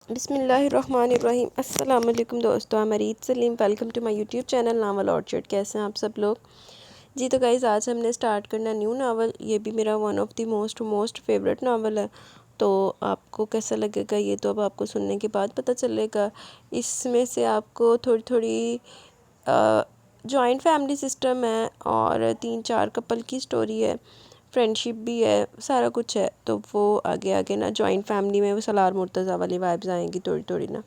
बिस्मिल्लाहिर्रहमानिर्रहीम। अस्सलाम वालेकुम दोस्तों, I'm Areed Saleem. Welcome to my YouTube channel Novel Orchard. कैसे हैं आप सब लोग? जी तो गाइज़, आज हमने स्टार्ट करना न्यू नावल। ये भी मेरा one of the most favourite novel है। तो आपको कैसा लगेगा ये तो अब आपको सुनने के बाद पता चलेगा। इसमें से आपको थोड़ी थोड़ी जॉइंट फैमिली सिस्टम है और 3-4 कपल की स्टोरी है, फ्रेंडशिप भी है, सारा कुछ है। तो वो आगे आगे ना जॉइंट फैमिली में वो सलार मुर्तज़ा वाली वाइब्स आएंगी थोड़ी थोड़ी ना।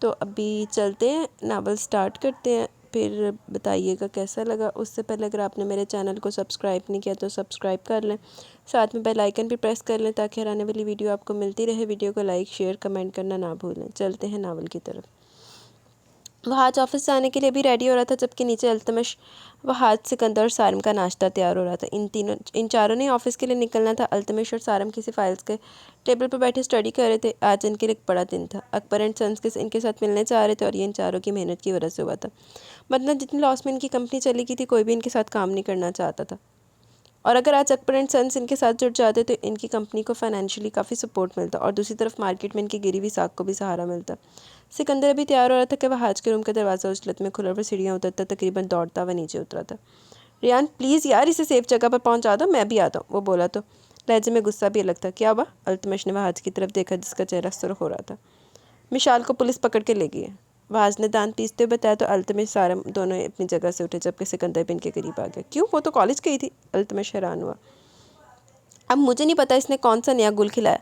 तो अभी चलते हैं, नावल स्टार्ट करते हैं, फिर बताइएगा कैसा लगा। उससे पहले अगर आपने मेरे चैनल को सब्सक्राइब नहीं किया तो सब्सक्राइब कर लें, साथ में बेल आइकन भी प्रेस कर लें ताकि हर आने वाली वीडियो आपको मिलती रहे। वीडियो को लाइक शेयर कमेंट करना ना भूलें। चलते हैं नावल की तरफ। वह आज ऑफिस जाने के लिए भी रेडी हो रहा था, जबकि नीचे अल्तमश, वहाज, सिकंदर और सारम का नाश्ता तैयार हो रहा था। इन चारों ने ऑफिस के लिए निकलना था। अल्तमश और सारम किसी फाइल्स के टेबल पर बैठे स्टडी कर रहे थे। आज इनके लिए एक बड़ा दिन था। अकबर एंड सन्स के इनके साथ मिलने चाह रहे थे और ये इन चारों की मेहनत की वजह से हुआ था। मतलब जितनी लॉस में इनकी कंपनी चली गई थी, कोई भी इनके साथ काम नहीं करना चाहता था। और अगर आज अकबर एंड सन्स इनके साथ जुड़ जाते तो इनकी कंपनी को फाइनेंशियली काफ़ी सपोर्ट मिलता और दूसरी तरफ मार्केट में इनकी गिरी हुई साख को भी सहारा मिलता। सिकंदर अभी तैयार हो रहा था कि वह हाज के रूम का दरवाज़ा उछलत में खुला और सीढ़ियाँ उतरता तकरीबन दौड़ता हुआ नीचे उतरा था। रियान प्लीज़ यार, इसे सेफ जगह पर पहुँचा दो, मैं भी आता हूँ, वो बोला। तो लहजे में गुस्सा भी अलग था। क्या हुआ? अल्तमश ने वहाज की तरफ देखा जिसका चेहरा सुर्ख हो रहा था। मिशाल को पुलिस पकड़ के ले गई है, वहाज ने दांत पीसते हुए बताया। तो अल्तमश सारम दोनों अपनी जगह से उठे जबकि सिकंदर भी इनके करीब आ गया। क्यों? वो तो कॉलेज गई थी। अल्तमश हैरान हुआ। अब मुझे नहीं पता इसने कौन सा नया गुल खिलाया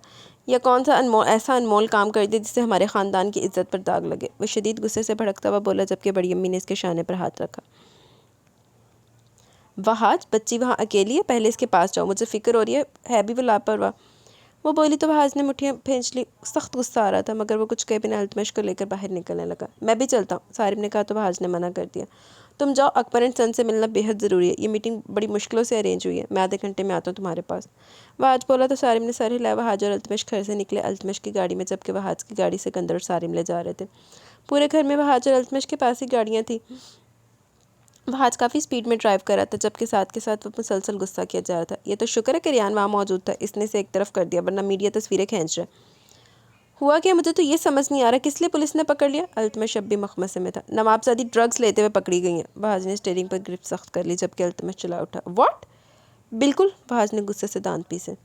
या कौन सा ऐसा अनमोल काम कर दिया जिससे हमारे ख़ानदान की इज्जत पर दाग लगे। वह शदीद गुस्से से भड़कता हुआ बोला जबकि बड़ी अम्मी ने इसके शाने पर हाथ रखा। वहाज, बच्ची वहाँ अकेली है, पहले इसके पास जाओ, मुझे फ़िक्र हो रही है भी वो लापरवाह। वो बोली तो वहाज ने मुठ्ठियाँ खींच ली। सख्त गुस्सा आ रहा था मगर वो कुछ कहे बिना अल्तमश को लेकर बाहर निकलने लगा। मैं भी चलता हूँ, सारिम ने कहा। तो वहाज ने मना कर दिया। तुम जाओ, अकबर एंड सन से मिलना बेहद ज़रूरी है। ये मीटिंग बड़ी मुश्किलों से अरेंज हुई है, मैं आधे घंटे में आता हूँ तुम्हारे पास। वहाज बोला तो सारिम ने सर हिलाया। वहाज और अल्तमश घर से निकले, अल्तमश की गाड़ी में, जबकि वहाज की गाड़ी से सिकंदर और सारिम ले जा रहे थे। पूरे घर में वहाज और अल्तमश के पास ही गाड़ियाँ थी। वहाज काफ़ी स्पीड में ड्राइव कर रहा था जबकि साथ के साथ वो मुसलसल गुस्सा किया जा रहा था। ये तो शुक्र है कि रियान वहाँ मौजूद था, इसने से एक तरफ कर दिया, वरना मीडिया तस्वीरें खींच रहा। हुआ क्या? मुझे तो ये समझ नहीं आ रहा किस लिए पुलिस ने पकड़ लिया। अल्तमश अब भी मखमसे में था। नवाबजादी ड्रग्स लेते हुए पकड़ी गई हैं। वहाज ने स्टीयरिंग पर ग्रिप सख्त कर ली जबकि अल्तमश चला उठा। व्हाट? बिल्कुल, वहाज ने गुस्से से दांत पीसे।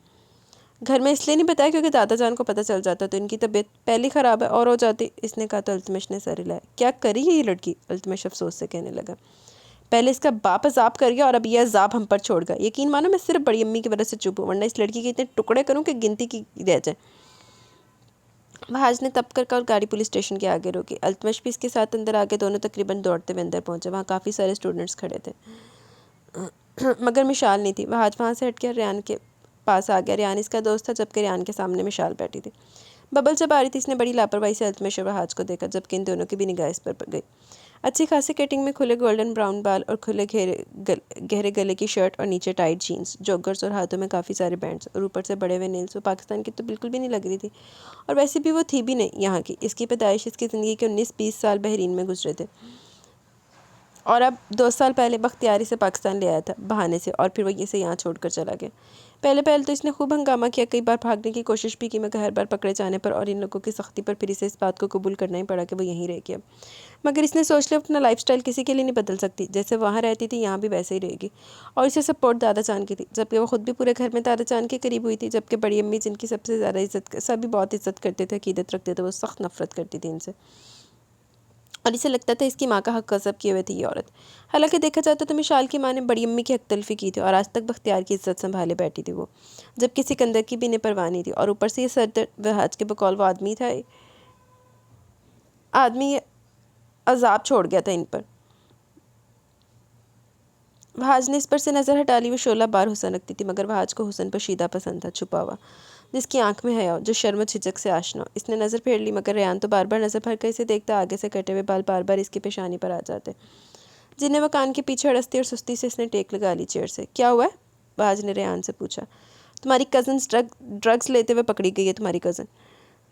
घर में इसलिए नहीं बताया क्योंकि दादा जान को पता चल जाता तो इनकी तबीयत पहले ख़राब है और हो जाती, इसने कहा। तो अल्तमश ने सर हिलाया। क्या करी है ये लड़की? अल्तमश अफसोस से कहने लगा। पहले इसका बाप अजाब कर गया और अब यह अजाब हम पर छोड़ गया। यकीन मानो मैं सिर्फ बड़ी अम्मी की वजह से चुप हूँ, वरना इस लड़की के इतने टुकड़े करूँ कि गिनती की रह जाए। वहाज ने तब कर गाड़ी पुलिस स्टेशन के आगे रोकी। अल्तमश भी इसके साथ अंदर आगे, दोनों तकरीबन दौड़ते हुए अंदर पहुंचे। वहाँ काफ़ी सारे स्टूडेंट्स खड़े थे मगर मिशाल नहीं थी। वहाज वहाँ से हट कर रियान के पास आ गया। रियान इसका दोस्त था जबकि रियान के सामने मिशाल बैठी थी। बबल जब आ रही थी, इसने बड़ी लापरवाही से अल्तमश और वहाज को देखा जबकि इन दोनों की भी निगाह इस पर गई। अच्छी खासी कटिंग में खुले गोल्डन ब्राउन बाल और खुले गहरे गले की शर्ट और नीचे टाइट जीन्स, जॉगर्स और हाथों में काफ़ी सारे बैंड्स और ऊपर से बड़े हुए नेल्स। वो पाकिस्तान की तो बिल्कुल भी नहीं लग रही थी और वैसे भी वो थी भी नहीं यहाँ की। इसकी पैदाइश इसकी ज़िंदगी के 19-20 साल बहरीन में गुजरे थे और अब 2 साल पहले बख्तियारी से पाकिस्तान ले आया था बहाने से, और फिर वो इसे यहाँ छोड़कर चला गया। पहले पहले तो इसने खूब हंगामा किया, कई बार भागने की कोशिश भी की मगर हर बार पकड़े जाने पर और इन लोगों की सख्ती पर फिर इसे इस बात को कबूल करना ही पड़ा कि वो यहीं रह गया। मगर इसने सोच लिया अपना लाइफस्टाइल किसी के लिए नहीं बदल सकती, जैसे वहाँ रहती थी यहाँ भी वैसे ही रहेगी। और इसे सपोर्ट दादा जान की थी जबकि वो खुद भी पूरे घर में दादा जान के करीब हुई थी। जबकि बड़ी अम्मी जिनकी सबसे ज़्यादा इज्जत, सभी बहुत इज्जत करते थे, अकीदत रखते थे, वो सख्त नफरत करती थी इनसे और इसे लगता था इसकी माँ का हक गज़ब किए हुए थी ये औरत। हालांकि देखा जाता तो मिशाल की माँ ने बड़ी अम्मी की हक तलफी की थी और आज तक बख्तियार की इज्जत संभाले बैठी थी वो, जबकि सिकंदर की भी इन्हें परवाह नहीं थी। और ऊपर से ये सरदर्द वहाज के बकौल वो आदमी था, आदमी अजाब छोड़ गया था इन पर। वहाज ने इस पर से नज़र हटा ली। वो शोला बार हुसन रखती थी मगर वहाज को हुसन पोशीदा पसंद था, छुपा हुआ, जिसकी आंख में हया हो, जो शर्म झिझक से आशना हो। इसने नज़र फेर ली मगर रेहान तो बार बार नज़र भर कर इसे देखता। आगे से कटे हुए बाल बार बार इसकी पेशानी पर आ जाते जिन्हें वह कान के पीछे अड़सती और सुस्ती से इसने टेक लगा ली चेयर से। क्या हुआ है? वहाज ने रेहान से पूछा। तुम्हारी कज़न ड्रग्स लेते हुए पकड़ी गई है। तुम्हारी कज़न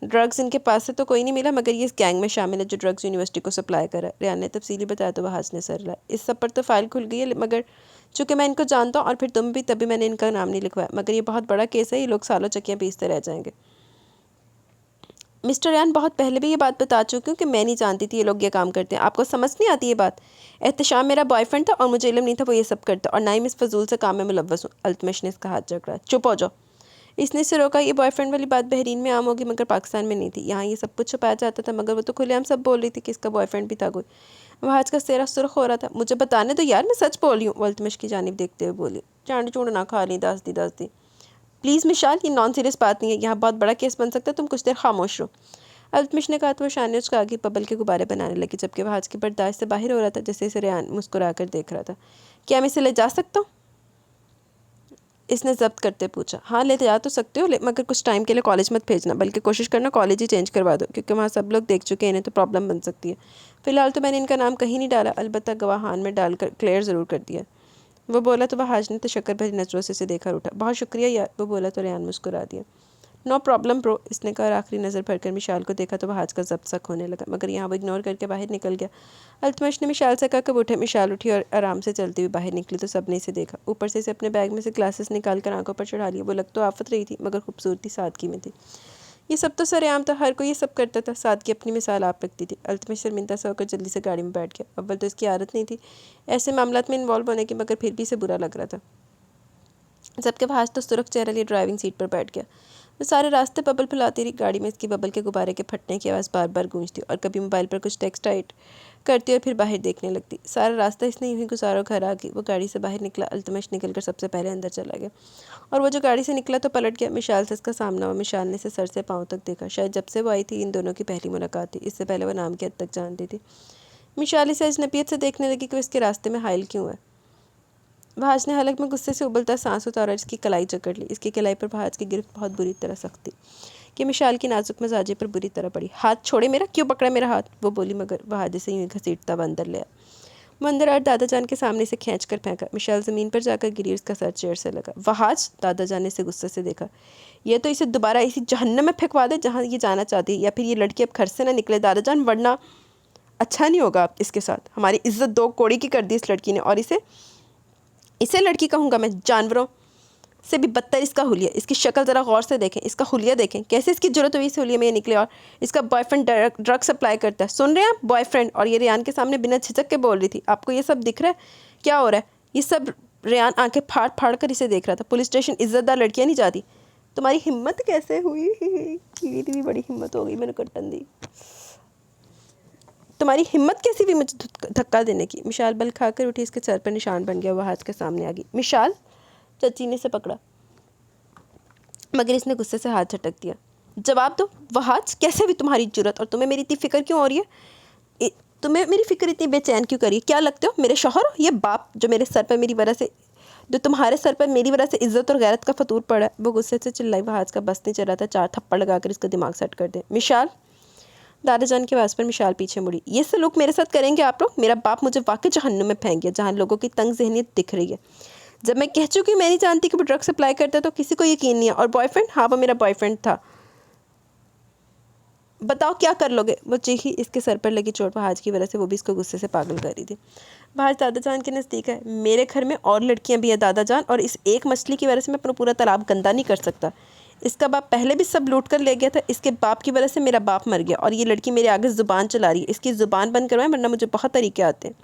ड्रग्स इनके पास से तो कोई नहीं मिला मगर ये इस गैंग में शामिल है जो ड्रग्स यूनिवर्सिटी को सप्लाई कर रहा है। रेहान ने तफसीली बताया। तो वहाज ने सर हिलाया। इस सब पर तो फाइल खुल गई है मगर चूँकि मैं इनको जानता हूँ और फिर तुम भी, तभी मैंने इनका नाम नहीं लिखवाया। मगर ये बहुत बड़ा केस है, ये लोग सालों चक्कियाँ पीसते रह जाएंगे। मिस्टर यान बहुत पहले भी ये बात बता चुकी हूँ कि मैं नहीं जानती थी ये लोग ये काम करते हैं। आपको समझ नहीं आती ये बात? एहतशाम मेरा बॉयफ्रेंड था और मुझे इल्म नहीं था वो ये सब करता, और ना ही मैं इस फजूल से काम में मुलव्वस हूँ। अल्तमश ने इसका हाथ जकड़ा। चुप हो जाओ। इसने इसे रोका। ये बॉयफ्रेंड वाली बात बहरीन में आम होगी मगर पाकिस्तान में नहीं थी। यहाँ ये सब कुछ छुपाया जाता था, मगर वो तो खुलेआम सब बोल रही थी कि इसका बॉयफ्रेंड भी था कोई। वहाज का चेहरा सुर्ख हो रहा था। मुझे बताने दो यार, मैं सच बोल रही हूँ, वो अल्तमश की जानिब देखते हुए बोली। चांड चूड़ ना खा ली, दस दी। प्लीज़ मिशाल, ये नॉन सीरियस बात नहीं है, यहाँ बहुत बड़ा केस बन सकता है, तुम कुछ देर खामोश रहो। अल्तमश ने कहा तो वो शाने उसका आगे बबल के गुब्बारे बनाने लगी, जबकि वह आज की बर्दाश्त से बाहर हो रहा था, जैसे इसे रेहान मुस्कुरा कर देख रहा था। क्या मैं इसे ले जा सकता हूँ? इसने जब्त करते पूछा। हाँ, ले जा तो सकते हो, मगर कुछ टाइम के लिए कॉलेज मत भेजना, बल्कि कोशिश करना कॉलेज ही चेंज करवा दो, क्योंकि वहाँ सब लोग देख चुके हैं, इन्हें तो प्रॉब्लम बन सकती है। फ़िलहाल तो मैंने इनका नाम कहीं नहीं डाला, अलबत्ता गवाहान में डालकर क्लियर ज़रूर कर दिया। वो बोला तो वह हाज ने तशक्कर भरी नज़रों से देखकर उठा। बहुत शुक्रिया यार, वो बोला तो रेहान मुस्कुरा दिया। नो प्रॉब्लम ब्रो, इसने कहा। आखिरी नज़र भरकर मिशाल को देखा तो वह हाज का जब्त सा खोने लगा, मगर यहाँ वो इग्नोर करके बाहर निकल गया। अल्तमश ने मिशाल से कहा कब उठे। मिशाल उठी और आराम से चलती हुई बाहर निकली तो सबने इसे देखा। ऊपर से इसे अपने बैग में से ग्लासेस निकाल कर आंखों पर चढ़ा लिया। वो लग तो आफत रही थी, मगर खूबसूरती सादगी में थी। ये सब तो सरेआम था, हर कोई ये सब करता था। सादगी अपनी मिसाल आप रखती थी। अल्तमश शर्मिंदा सा होकर जल्दी से गाड़ी में बैठ गया। अव्वल तो इसकी आदत नहीं थी ऐसे मामलात में इन्वॉल्व होने की, मगर फिर भी इसे बुरा लग रहा था। जबकि वह आज तो सुरख चेहरा लिए ड्राइविंग सीट पर बैठ गया। वो सारे रास्ते बबल फैलाती रही। गाड़ी में इसकी बबल के गुब्बारे के फटने की आवाज़ बार बार गूंजती और कभी मोबाइल पर कुछ टेक्स्ट टाइप करती और फिर बाहर देखने लगती। सारा रास्ता इसने यूं ही गुजारा। घर आ गई। वो गाड़ी से बाहर निकला। अल्तमश निकलकर सबसे पहले अंदर चला गया, और वो जो गाड़ी से निकला तो पलट गया। मिशाल से इसका सामना हुआ। मिशाल ने इसे सर से पाँव तक देखा। शायद जब से वो आई थी इन दोनों की पहली मुलाकात थी। इससे पहले वो नाम की हद तक जानती थी। मिशाल इसे अजनबियत से देखने लगी कि वो इसके रास्ते में हाइल क्यों है। वहाज ने हलक में गुस्से से उबलता सांस उतारा और इसकी कलाई जकड़ ली। इसकी कलाई पर वहाज की गिरफ्त बहुत बुरी तरह सख्त थी कि मिशाल की नाजुक मिजाजे पर बुरी तरह पड़ी। हाथ छोड़े मेरा, क्यों पकड़ा मेरा हाथ, वो बोली, मगर वहाज से यूँ घसीटता वह अंदर ले आया। वो अंदर आकर दादाजान के सामने से खींच कर फेंका। मिशाल ज़मीन पर जाकर गिरी। उसका सर चेयर से लगा। वहाज, दादाजान ने इसे गुस्से से देखा। ये तो इसे दोबारा इसी जहन्नम में फेंकवा दे जहाँ ये जाना चाहती है, या फिर ये लड़की अब घर से ना निकले दादाजान, वरना अच्छा नहीं होगा आप इसके साथ। हमारी इज्जत दो कौड़ी की कर दी इस लड़की ने, और इसे लड़की कहूँगा मैं? जानवरों से भी बदतर इसका हुलिया। इसकी शक्ल ज़रा गौर से देखें, इसका हुलिया देखें, कैसे इसकी जरूरत हुई इस हुलिया में ये निकले। और इसका बॉयफ्रेंड ड्रग सप्लाई करता है, सुन रहे हैं आप? बॉयफ्रेंड। और ये रेहान के सामने बिना झिझक के बोल रही थी। आपको ये सब दिख रहा है? क्या हो रहा है ये सब? रेहान आंखें फाड़ फाड़ कर इसे देख रहा था। पुलिस स्टेशन इज्जतदार लड़कियाँ नहीं जाती। तुम्हारी हिम्मत कैसे हुई? मेरी भी बड़ी हिम्मत हो गई, मैंने कट्टन दी। तुम्हारी हिम्मत कैसी भी मुझे धक्का देने की? मिशाल बल खाकर उठी। इसके सर पर निशान बन गया। वह हाथ के सामने आ गई। मिशाल, चची ने से पकड़ा, मगर इसने गुस्से से हाथ झटक दिया। जवाब दो वहाज, कैसे भी तुम्हारी जुर्रत? और तुम्हें मेरी इतनी फिक्र क्यों हो रही है? तुम्हें मेरी फिक्र इतनी बेचैन क्यों करी? क्या लगते हो मेरे शौहर हो? ये बाप जो मेरे सर पर मेरी वजह से, जो तुम्हारे सर पर मेरी वजह से इज्जत और गैरत का फतूर पड़ा है। वो गुस्से से चिल्लाई। वहाज का बस नहीं चल रहा था। 4 थप्पड़ लगाकर इसका दिमाग सेट कर दे। मिशाल, दादाजान की आवाज़ पर मिशाल पीछे मुड़ी। ये सलूक मेरे साथ करेंगे आप लोग? मेरा बाप मुझे वाकई जहन्नुम में फेंक गया, जहाँ लोगों की तंग ज़हनियत दिख रही है। जब मैं कह चुकी मैं नहीं जानती कि वो ड्रग सप्लाई करता तो किसी को यकीन नहीं है। और बॉयफ्रेंड? हाँ, वो मेरा बॉयफ्रेंड था। बताओ क्या कर लोगे? वो चीखी। इसके सर पर लगी चोट वहाज की वजह से वो भी इसको गुस्से से पागल कर रही थी। वहाज दादाजान के नज़दीक है। मेरे घर में और लड़कियां भी हैं दादाजान, और इस एक मछली की वजह से मैं अपना पूरा तालाब गंदा नहीं कर सकता। इसका बाप पहले भी सब लूट कर ले गया था। इसके बाप की वजह से मेरा बाप मर गया, और ये लड़की मेरे आगे ज़ुबान चला रही है। इसकी ज़ुबान बंद करवाएं, वरना मुझे बहुत तरीके आते हैं।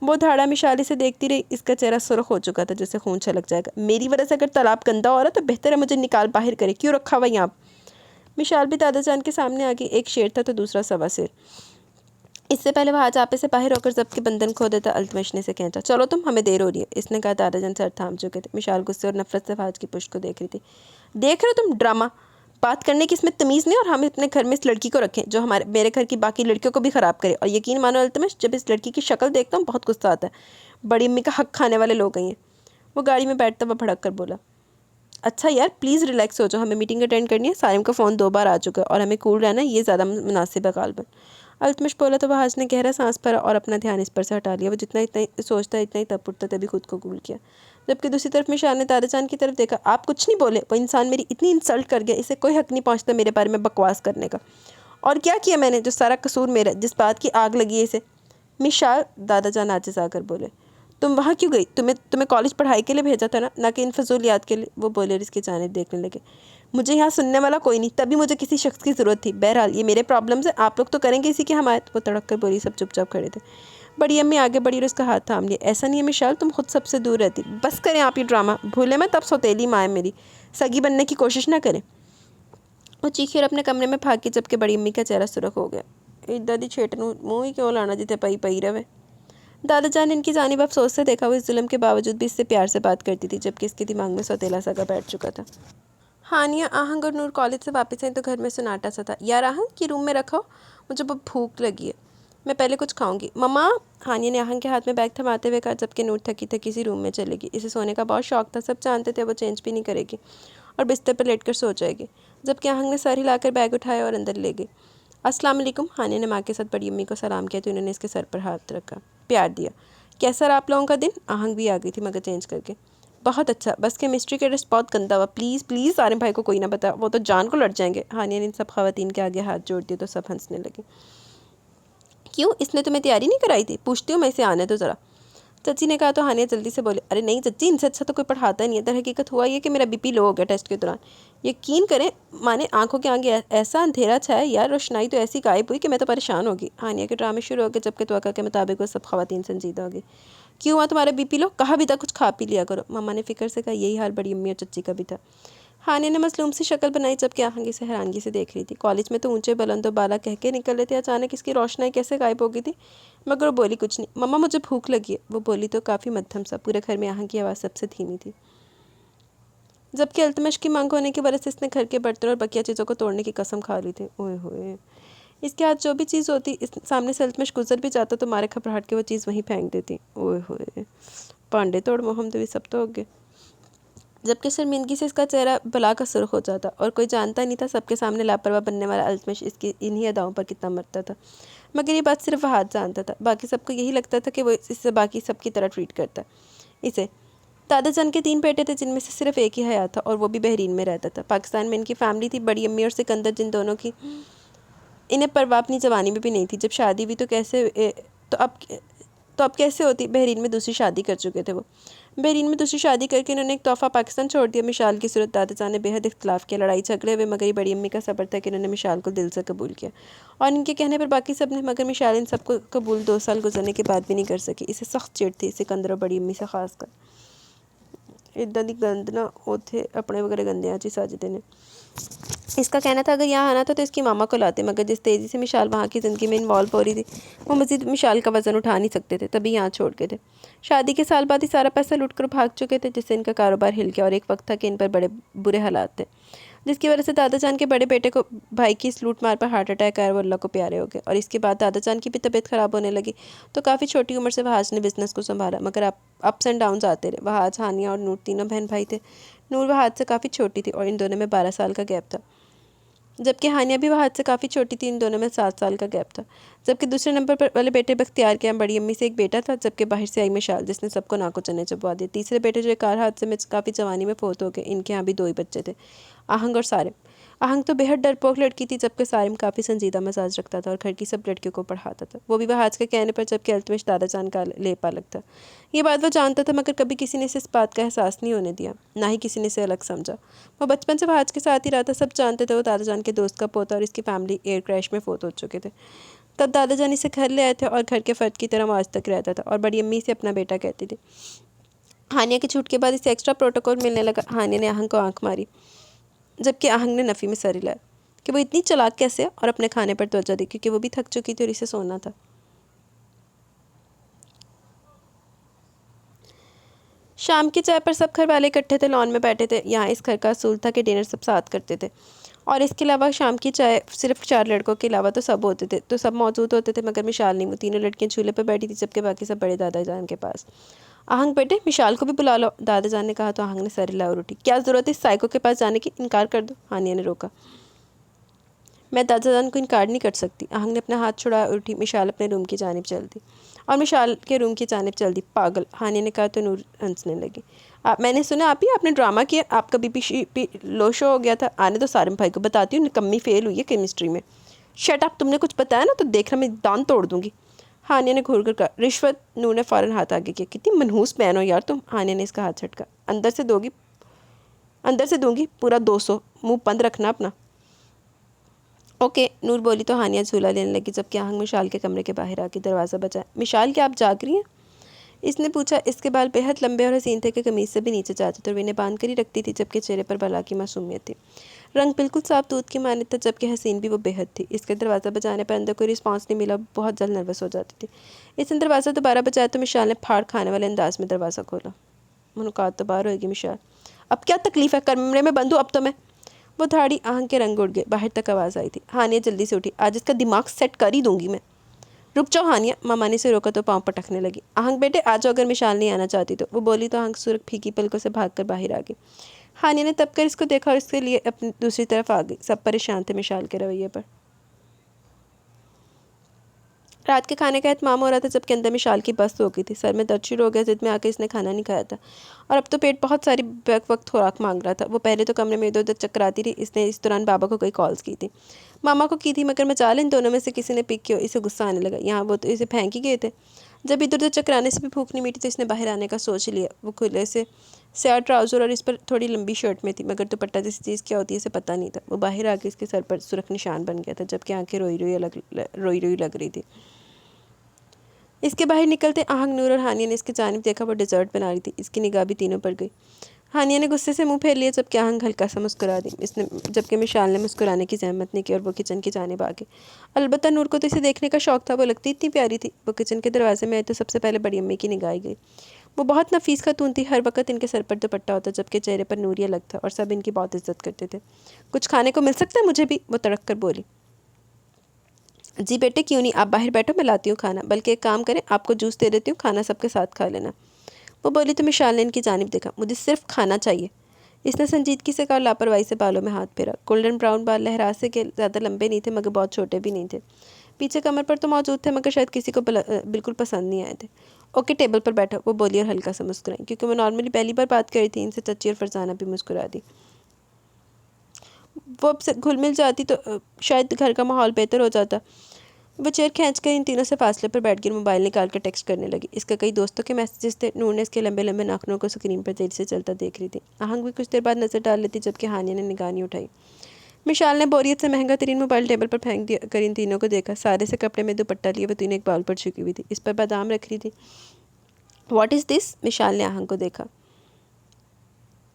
वो धाड़ा मिशाली से देखती रही। इसका चेहरा सुर्ख हो चुका था, जैसे खून छलक जाएगा। मेरी वजह से अगर तालाब गंदा हो रहा तो बेहतर है मुझे निकाल बाहर करे। क्यों रखा हुआ यहाँ? मिशाल भी दादाजान के सामने आ गई। एक शेर था तो दूसरा सवा शेर। इससे पहले वह आज आपे से बाहर होकर जब्त के बंधन खो देता। अल्तमश ने से खींचा। चलो तुम, हमें देर हो रही है, इसने कहा। दादाजान सर थाम चुके थे। मिशाल गुस्से और नफरत से वहाज की पुष्ट को देख रही थी। देख रहे हो तुम ड्रामा? बात करने की इसमें तमीज़ नहीं, और हम अपने घर में इस लड़की को रखें जो मेरे घर की बाकी लड़कियों को भी ख़राब करे। और यकीन मानो अल्तमश, जब इस लड़की की शक्ल देखता हूँ बहुत गुस्सा आता है। बड़ी अम्मी का हक खाने वाले लोग हैं ये। वो गाड़ी में बैठता हुआ भड़क कर बोला। अच्छा यार, प्लीज़ रिलैक्स हो जाओ, हमें मीटिंग अटेंड करनी है। सारिम का फ़ोन 2 बार आ चुका है, और हमें कूल रहना ये ज़्यादा मुनासिब है गालबन। अल्तमश बोला तो वहाज ने गहरा सांस भरा और अपना ध्यान इस पर से हटा लिया। वो जितना इतना सोचता इतना ही तब उठता, तभी खुद को कूल किया। जबकि दूसरी तरफ मिशाल ने दादाजान की तरफ देखा। आप कुछ नहीं बोले? वो इंसान मेरी इतनी इंसल्ट कर गया, इसे कोई हक नहीं पहुँचता मेरे बारे में बकवास करने का। और क्या किया मैंने जो सारा कसूर मेरा? जिस बात की आग लगी है इसे? मिशाल, दादाजान आजिज़ आकर बोले। तुम वहाँ क्यों गई? तुम्हें तुम्हें कॉलेज पढ़ाई के लिए भेजा था ना कि इन फजूलियात के लिए। वो बोले और इसकी जानिब देखने लगे। मुझे यहाँ सुनने वाला कोई नहीं, तभी मुझे किसी शख्स की ज़रूरत थी। बहरहाल ये मेरे प्रॉब्लम्स हैं, आप लोग तो करेंगे इसी की हमायत। वो तड़क कर बोली। सब चुपचाप खड़े थे। बड़ी अम्मी आगे बढ़ी और उसका हाथ थाम लिया। ऐसा नहीं है मिशाल, तुम खुद सबसे दूर रहती। बस करें आप ये ड्रामा, भूले मैं तब सौतेली माँ है मेरी, सगी बनने की कोशिश ना करें। वो चीखी और अपने कमरे में भागी, जबकि बड़ी अम्मी का चेहरा सुर्ख हो गया। इधर दी छेट मुँह ही क्यों लाना जिते पई पई रहे। दादा जान इनकी जानिब अफसोस से देखा। वो इस जुल्म के बावजूद भी इससे प्यार से बात करती थी, जबकि इसके दिमाग में सौतेला सगा बैठ चुका था। हानिया, आहंग और नूर कॉलेज से वापस आई तो घर में सन्नाटा सा था। यार आहंग, की रूम में रखो, मुझे बहुत भूख लगी है, मैं पहले कुछ खाऊंगी। मम्मा, हानिया ने आहंग के हाथ में बैग थमाते हुए कहा, जबकि नूर थकी थकी सी रूम में चलेगी। इसे सोने का बहुत शौक था, सब जानते थे वो चेंज भी नहीं करेगी और बिस्तर पर लेटकर सो जाएगी। जबकि आहंग ने सर हिलाकर बैग उठाया और अंदर ले गई। अस्सलाम वालेकुम। हानिया ने माँ के साथ बड़ी अम्मी को सलाम किया तो उन्होंने इसके सर पर हाथ रखा, प्यार दिया। कैसा रहा आप लोगों का दिन? आहंग भी आ गई थी मगर चेंज करके। बहुत अच्छा, बस केमिस्ट्री का टेस्ट बहुत गंदा हुआ, प्लीज़ प्लीज़ सारे भाई को कोई ना बता, वो तो जान को लड़ जाएंगे। हानिया ने इन सब खवातीन के आगे हाथ जोड़ दिए तो सब हंसने लगे। क्यों, इसने तुम्हें तैयारी नहीं कराई थी? पूछती हूँ मैं, इसे आने तो ज़रा। चची ने कहा तो हानिया जल्दी से बोले, अरे नहीं चची, इनसे अच्छा तो कोई पढ़ाता ही नहीं है। दर हकीकत हुआ ये कि मेरा बीपी लो हो गया टेस्ट के दौरान। यकीन करें, माने आंखों के आगे ऐसा अंधेरा छाया यार, रोशनाई तो ऐसी गायब हुई कि मैं तो परेशान होगी। हानिया के ड्रामे शुरू हो गए, जबकि तवक्का के मुताबिक वो सब खवातीन संजीदा हो गई। क्यों हुआ तुम्हारा बीपी लो? कहा भी था कुछ खा पी लिया करो। मम्मा ने फिक्र से कहा। यही हाल बड़ी अम्मी और चच्ची का भी था। हानिया ने मसलूम सी शक्ल बनाई, जबकि आहंगी से हैरानगी से देख रही थी। कॉलेज में तो ऊंचे बुलंदो बाला कह के निकल रहे थे, अचानक इसकी रोशनाई कैसे गायब हो गई थी? मगर वो बोली कुछ नहीं। मम्मा मुझे भूख लगी है। वो बोली तो काफ़ी मध्यम सा, पूरे घर में आहंग की आवाज़ सबसे धीमी थी। जबकि अल्तमश की मांग होने की वजह से इसने घर के बर्तन और बकिया चीज़ों को तोड़ने की कसम खा ली थी। ओए होए, इसके हाथ जो भी चीज़ होती, इस सामने से अल्तमश गुजर भी जाता तो मारे घबराहट के वो चीज़ वहीं फेंक देती। ओए होए, पांडे तोड़ मोहम तो भी सब तो हो गए। जबकि शर्मिंदगी से इसका चेहरा बला का सुर्ख हो जाता और कोई जानता नहीं था सबके सामने लापरवाह बनने वाला अल्तमश इसकी इन्हीं अदाओं पर कितना मरता था। मगर ये बात सिर्फ वहाद जानता था, बाकी सबको यही लगता था कि वो इससे बाकी सबकी तरह ट्रीट करता है इसे। दादा जान के 3 बेटे थे, जिनमें से सिर्फ एक ही हयात था और वो भी बहरीन में रहता था। पाकिस्तान में इनकी फैमिली थी, बड़ी अम्मी और सिकंदर, जिन दोनों की इन्हें परवाह अपनी जवानी में भी नहीं थी। जब शादी हुई तो अब कैसे होती? बहरीन में दूसरी शादी कर चुके थे वो। बहरीन में दूसरी शादी करके इन्होंने एक तोहफ़ा पाकिस्तान छोड़ दिया। मिशाल की सूरत दादा जान ने बेहद इख्तलाफ किया, लड़ाई झगड़े हुए, मगर ये बड़ी अम्मी का सब्र था कि इन्होंने मिशाल को दिल से कबूल किया और इनके कहने पर बाकी सब ने, मगर मिशाल इन सबको कबूल 2 साल गुजरने के बाद भी नहीं कर सकी। इसे सख्त चिढ़ थी सिकंदर और बड़ी अम्मी से खासकर। इदा दी गंद ना उथे अपने वगैरह गंदियाँ ची साजिदे ने। इसका कहना था अगर यहाँ आना था तो इसकी मामा को लाते, मगर जिस तेज़ी से मिशाल वहाँ की ज़िंदगी में इन्वॉल्व हो रही थी, वो मज़ीद मिशाल का वज़न उठा नहीं सकते थे, तभी यहाँ छोड़ के थे। शादी के साल बाद ही सारा पैसा लूट कर भाग चुके थे, जिससे इनका कारोबार हिल गया और एक वक्त था कि इन पर बड़े बुरे हालात थे, जिसकी वजह से दादा जान के बड़े बेटे को भाई की इस लूट मार पर हार्ट अटैक आया और वो अल्लाह को प्यारे हो गए। और इसके बाद दादा जान की भी तबीयत ख़राब होने लगी तो काफ़ी छोटी उम्र से वहाज ने बिज़नेस को संभाला, मगर अप्स एंड डाउन्स आते रहे। वहाज, हानिया और नूर तीनों बहन भाई थे। नूर वहाज से काफ़ी छोटी थी और इन दोनों में 12 साल का गैप था, जबकि हानिया भी वहाज से काफ़ी छोटी थी। इन दोनों में 7 साल का गैप था। जबकि दूसरे नंबर पर वाले बेटे बख्तियार के यहाँ बड़ी अम्मी से एक बेटा था, जबकि बाहर से आई मिशाल, जिसने सबको नाको चने चबवा दिए। तीसरे बेटे जो एक कार हादसे में काफ़ी जवानी में फोत हो गए, इनके यहाँ भी 2 ही बच्चे थे, आहंग और सारिम। आहंग तो बेहद डरपोक लड़की थी, जबकि सारिम काफ़ी संजीदा मजाज रखता था और घर की सब लड़कियों को पढ़ाता था, वो भी वहाज के कहने पर, जबकि अल्तमश दादा जान का लेपा लगता। ये बात वो जानता था, मगर कभी किसी ने इसे इस बात का एहसास नहीं होने दिया, ना ही किसी ने इसे अलग समझा। वो बचपन से वहाज के साथ ही रहा था, सब जानते थे वो दादा जान के दोस्त का पोता और इसकी फैमिली एयर क्रैश में फोत हो चुके थे। तब दादा जान इसे घर ले आए थे और घर के फ़र्द की तरह वो आज तक रहता था और बड़ी अम्मी से अपना बेटा कहती थी। हानिया की छूट के बाद इसे एक्स्ट्रा प्रोटोकॉल मिलने लगा। हानिया ने आहंग को आंख मारी, जबकि आहंग ने नफ़ी में सर हिलाया कि वो इतनी चालाक कैसे है, और अपने खाने पर तवज्जो दी क्योंकि वो भी थक चुकी थी और इसे सोना था। शाम की चाय पर सब घर वाले इकट्ठे थे, लॉन में बैठे थे। यहाँ इस घर का असूल था कि डिनर सब साथ करते थे और इसके अलावा शाम की चाय सिर्फ 4 लड़कों के अलावा तो सब होते थे, तो सब मौजूद होते थे, मगर मिशाल नहीं। वो तीनों लड़कियाँ चूल्हे पर बैठी थी, जबकि बाकी सब बड़े दादा जान के पास। आहंग बेटे, मिशाल को भी बुला लो, दादा जान ने कहा तो आहंग ने सर हिलाया और उठी। क्या ज़रूरत है इस साइको के पास जाने की, इनकार कर दो, हानिया ने रोका। मैं दादा जान को इनकार नहीं कर सकती। आहंग ने अपना हाथ छुड़ाया और उठी। मिशाल अपने रूम की जानिब चल दी और मिशाल के रूम की जानिब चल दी। पागल, हानिया ने कहा तो नूर हंसने लगी। मैंने सुना आप ही आपने ड्रामा किया, आपका बीपी लो शो हो गया था। आने तो सारिम भाई को बताती हूँ, निकम्मी फेल हुई है केमिस्ट्री में। शट अप, तुमने कुछ बताया ना तो देख रहा मैं दांत तोड़ दूंगी। हानिया ने घूर कर कहा, रिश्वत। नूर ने फ़ौरन हाथ आगे किया। कितनी मनहूस बहन हो यार तुम। हानिया ने इसका हाथ झटका। अंदर से दूंगी पूरा 200। मुंह बंद रखना अपना। ओके, नूर बोली तो हानिया झूला लेने लगी, जबकि आहंग मिशाल के कमरे के बाहर आके दरवाज़ा बजाया। मिशाल, क्या आप जाग रही हैं? इसने पूछा। इसके बाल बेहद लंबे और हसीन थे कि कमीज से भी नीचे जाते थे और इन्हें बांध कर ही रखती थी, जबकि चेहरे पर बला की मासूमियत थी। रंग बिल्कुल साफ दूध की मानित था, जबकि हसीन भी वो बेहद थी। इसके दरवाज़ा बजाने पर अंदर कोई रिस्पांस नहीं मिला, बहुत जल्द नर्वस हो जाती थी। इसने दरवाज़ा दोबारा बजाया तो मिशाल ने फाड़ खाने वाले अंदाज में दरवाज़ा खोला। मुलाकात तो बाहर होगी मिशाल। अब क्या तकलीफ है, कमरे में बंद हूँ अब तो मैं। वो धाड़ी आहंग के रंग उड़ गए। बाहर तक आवाज़ आई थी। हानिया जल्दी से उठी। आज इसका दिमाग सेट कर ही दूंगी मैं। रुक जाओ हानिया। मामा ने इसे रोका तो पाँव पटकने लगी। आहंग बेटे आ जाओ, अगर मिशाल नहीं आना चाहती तो। वो बोली तो आहंग सुरख फीकी पलकों से भागकर बाहर आ गई। हानिया ने तब कर इसको देखा और इसके लिए अपनी दूसरी तरफ आ गई। सब परेशान थे मिशाल के रवैये पर। रात के खाने का एहतमाम हो रहा था, जबकि अंदर मिशाल की बस हो गई थी। सर में दर्द शुरू हो गया। जिद में आकर इसने खाना नहीं खाया था और अब तो पेट बहुत सारी वक्त खुराक मांग रहा था। वो पहले तो कमरे में इधर उधर चकराती रही। इसने इस दौरान बाबा को कई कॉल्स की थी, मामा को की थी, मगर मचाल इन दोनों में से किसी ने पिक किया। इसे गुस्सा आने लगा। यहाँ वो तो इसे फेंक ही गए थे। जब इधर उधर चकराने से भी भूख नहीं मिटी तो इसने बाहर आने का सोच लिया। वो खुले से स्याह ट्राउज़र और इस पर थोड़ी लंबी शर्ट में थी, मगर दुपट्टा जैसी चीज़ क्या होती है इसे पता नहीं था। वो बाहर आके इसके सर पर सुर्ख निशान बन गया था, जबकि आंखें रोई रोई लग रही थी। इसके बाहर निकलते आहंग, नूर और हानिया ने इसकी जानिब देखा। वो डिज़र्ट बना रही थी। इसकी निगाह भी तीनों पर गई। हानिया ने गुस्से से मुंह फेर लिया, जबकि आहंग हल्का सा मुस्कुरा दी। जबकि मिशाल ने मुस्कुराने की जहमत नहीं की और वो किचन की जानिब आ गई। अलबत्ता नूर को तो इसे देखने का शौक था। वो लगती इतनी प्यारी थी। वो किचन के दरवाजे में आई तो सबसे पहले बड़ी अम्मी की निगाह गई। वो बहुत नफीस खातून थी। हर वक्त इनके सर पर दुपट्टा होता, जबकि चेहरे पर नूरिया अलग था और सब इनकी बहुत इज्जत करते थे। कुछ खाने को मिल सकता है मुझे भी? वो तड़क कर बोली। जी बेटे, क्यों नहीं, आप बाहर बैठो, मैं लाती हूँ खाना। बल्कि एक काम करें, आपको जूस दे देती हूँ, खाना सबके साथ खा लेना। वो बोली तो मिशाल ने इनकी जानिब देखा। मुझे सिर्फ खाना चाहिए। इसने संजीदगी से कहा। लापरवाही से बालों में हाथ फेरा। गोल्डन ब्राउन बाल लहरा से के ज़्यादा लंबे नहीं थे, मगर बहुत छोटे भी नहीं थे। पीछे कमर पर तो मौजूद थे, मगर शायद किसी को बिल्कुल पसंद नहीं आए थे। ओके, टेबल पर बैठो, वो बोली और हल्का सा मुस्कुराई, क्योंकि वो नॉर्मली पहली बार बात करी थी। इनसे चच्ची और फरजाना भी मुस्कुरा दी। वो अब से घुल मिल जाती तो शायद घर का माहौल बेहतर हो जाता। वो चेयर खींचकर इन तीनों से फासले पर बैठ कर मोबाइल निकाल कर टेक्स्ट करने लगी। इसका कई दोस्तों के मैसेजेस थे। नूर ने इसके लंबे लंबे नाखूनों को स्क्रीन पर तेजी से चलता देख रही थी। आहंग भी कुछ देर बाद नजर डाल लेती, जबकि हानिया ने निगाह नहीं उठाई। मिशाल ने बोरियत से महंगा तरीन मोबाइल टेबल पर फेंक दिया कर इन तीनों को देखा। सारे से कपड़े में दुपट्टा लिए वो तीनों एक बाउल पर झुकी हुई थी। इस पर बादाम रख रही थी। What is this? मिशाल ने आहंग को देखा।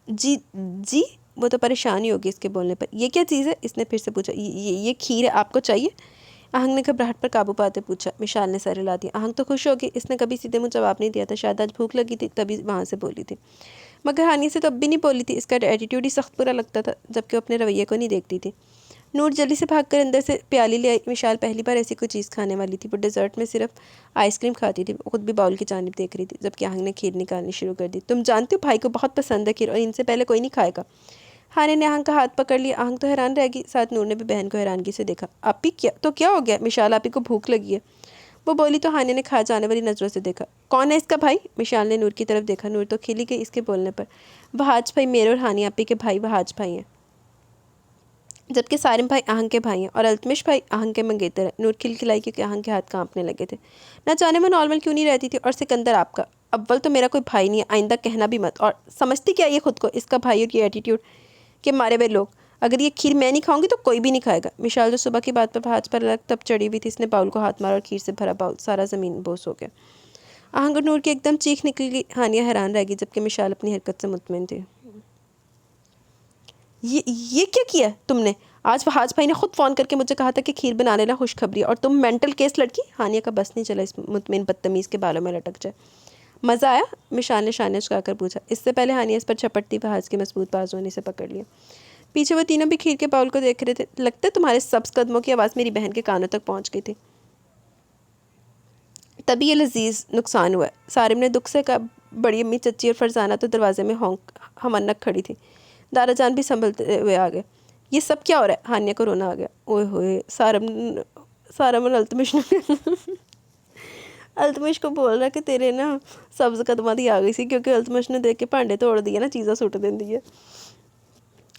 जी जी। वो तो परेशान ही होगी इसके बोलने पर। ये क्या चीज़ है? इसने फिर से पूछा। ये खीर है, आपको चाहिए? आहंग ने घबराहट पर काबू पाते पूछा। मिशाल ने सर हिला दिया। आहंग तो खुश हो गई। इसने कभी सीधे मुँह जवाब नहीं दिया था। शायद आज भूख लगी थी तभी वहाँ से बोली थी, मगर हानिया से तो अब भी नहीं बोली थी। इसका एटीट्यूड ही सख्त बुरा लगता था, जबकि वो अपने रवैये को नहीं देखती थी। नूर जल्दी से भागकर अंदर से प्याली ले आई। मिशाल पहली बार ऐसी कोई चीज़ खाने वाली थी। वो डिज़र्ट में सिर्फ आइसक्रीम खाती थी। वो खुद भी बाउल की जानिब देख रही थी, जबकि आहंग ने खीर निकालनी शुरू कर दी। तुम जानती हो भाई को बहुत पसंद है खीर, और इनसे पहले कोई नहीं खाएगा। हानिया ने आहंग का हाथ पकड़ लिया। आहंग तो हैरान रह गई। साथ नूर ने भी बहन को हैरानगी से देखा। आपी क्या हो गया? मिशाल, आपी को भूख लगी है, वो बोली तो हानिया ने खा जाने वाली नज़रों से देखा। कौन है इसका भाई? मिशाल ने नूर की तरफ देखा। नूर तो खिली गई इसके बोलने पर। वहाज भाई मेरे और हानिया आपी के भाई वहाज भाई हैं, जबकि सारिम भाई आहंग के भाई हैं और अल्तमिश भाई आहंग के मंगेतर हैं। नूर खिलखिलाई क्योंकि आहंग के हाथ कांपने लगे थे। न जाने वो नॉर्मल क्यों नहीं रहती थी। और सिकंदर आपका, अव्वल तो मेरा कोई भाई नहीं है, आइंदा कहना भी मत। और समझती क्या ये खुद को, इसका भाई और ये एटीट्यूड के मारे हुए लोग। अगर ये खीर मैं नहीं खाऊंगी तो कोई भी नहीं खाएगा। मिशाल जो सुबह की बात पर हाथ पर लग तब चढ़ी हुई थी, इसने बाउल को हाथ मारा और खीर से भरा बाउल सारा ज़मीन बोस हो गया। आहंग और नूर की एकदम चीख निकली। हानिया हैरान रह गई, जबकि मिशाल अपनी हरकत से मुतमिन थी। ये क्या किया तुमने? आज वहाज भाई ने खुद फ़ोन करके मुझे कहा था कि खीर बनाने ला खुशखबरी, और तुम मेंटल केस लड़की। हानिया का बस नहीं चला इस मुतमिन बदतमीज़ के बालों में लटक जाए। मज़ा आया? मिशाल ने शानिया चुकाकर पूछा। इससे पहले हानिया इस पर झपटती वहाज के मजबूत बाजुओं ने इसे पकड़ लिया। पीछे वो तीनों भी खीर के बाउल को देख रहे थे। लगता है तुम्हारे सब्ज कदमों की आवाज़ मेरी बहन के कानों तक पहुंच गई थी। तभी ये लजीज नुकसान हुआ। सारिम ने दुख से कहा। बड़ी अम्मी, चच्ची और फरजाना तो दरवाजे में हमन्नक खड़ी थी। दारा जान भी संभलते हुए आ गए। ये सब क्या हो रहा है? हानिया को रोना आ गया। ओए होए, सारम और अल्तमिश ने अल्तमिश को बोल रहा कि तेरे ना सब्ज कदमां दी आ गई सी, क्योंकि अल्तमिश ने देख के भांडे तोड़ दिए ना, चीज़ा सुट देंदी है।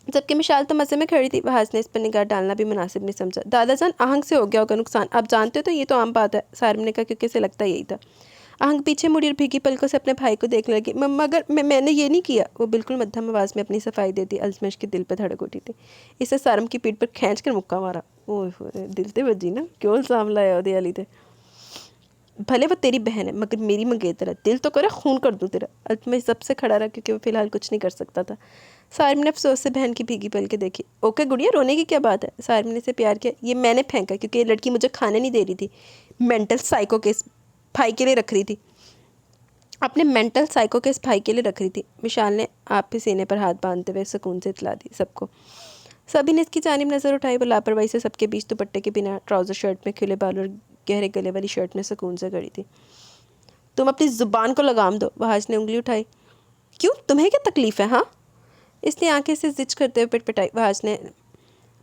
जबकि मिशाल तो मज़े में खड़ी थी। वहाज ने इस पर निगाह डालना भी मुनासिब नहीं समझा। दादाजान आहंग से हो गया होगा नुकसान, आप जानते हो तो ये तो आम बात है, सारिम ने कहा, क्योंकि इसे लगता यही था। आहंग पीछे मुड़ी और भीगी पलकों से अपने भाई को देखने लगी। मगर मैंने ये नहीं किया। वो बिल्कुल मध्यम आवाज़ में अपनी सफाई देती। अल्तमश के दिल पर धड़क उठी थी। इसे सारम की पीठ पर खींच कर मुक्का मारा। ओह दिल ते बजी ना, क्यों इल्ज़ाम लाया ओदे अली ते। भले वो तेरी बहन है मगर मेरी मंगेतर है, दिल तो करे खून कर दूँ तेरा। अल्तमश जब से खड़ा रहा क्योंकि वो फिलहाल कुछ नहीं कर सकता था। सारिम ने अफसोस से बहन की भीगी पलकें देखी। ओके गुड़िया, रोने की क्या बात है। सारिम ने इसे प्यार किया। ये मैंने फेंका क्योंकि ये लड़की मुझे खाने नहीं दे रही थी। मेंटल साइको केस भाई के लिए रख रही थी, अपने मेंटल साइको केस भाई के लिए रख रही थी। विशाल ने आप भी सीने पर हाथ बांधते हुए सुकून से इतला दी सबको। सभी ने इसकी जानिब नज़र उठाई। वो लापरवाही से सबके बीच दुपट्टे के बिना ट्राउज़र शर्ट में खुले बाल और गहरे गले वाली शर्ट में सुकून से खड़ी थी। तुम अपनी ज़ुबान को लगाम दो। वहाज ने उंगली उठाई। क्यों, तुम्हें क्या तकलीफ़ है? हाँ, इसने आंखें से जिच करते हुए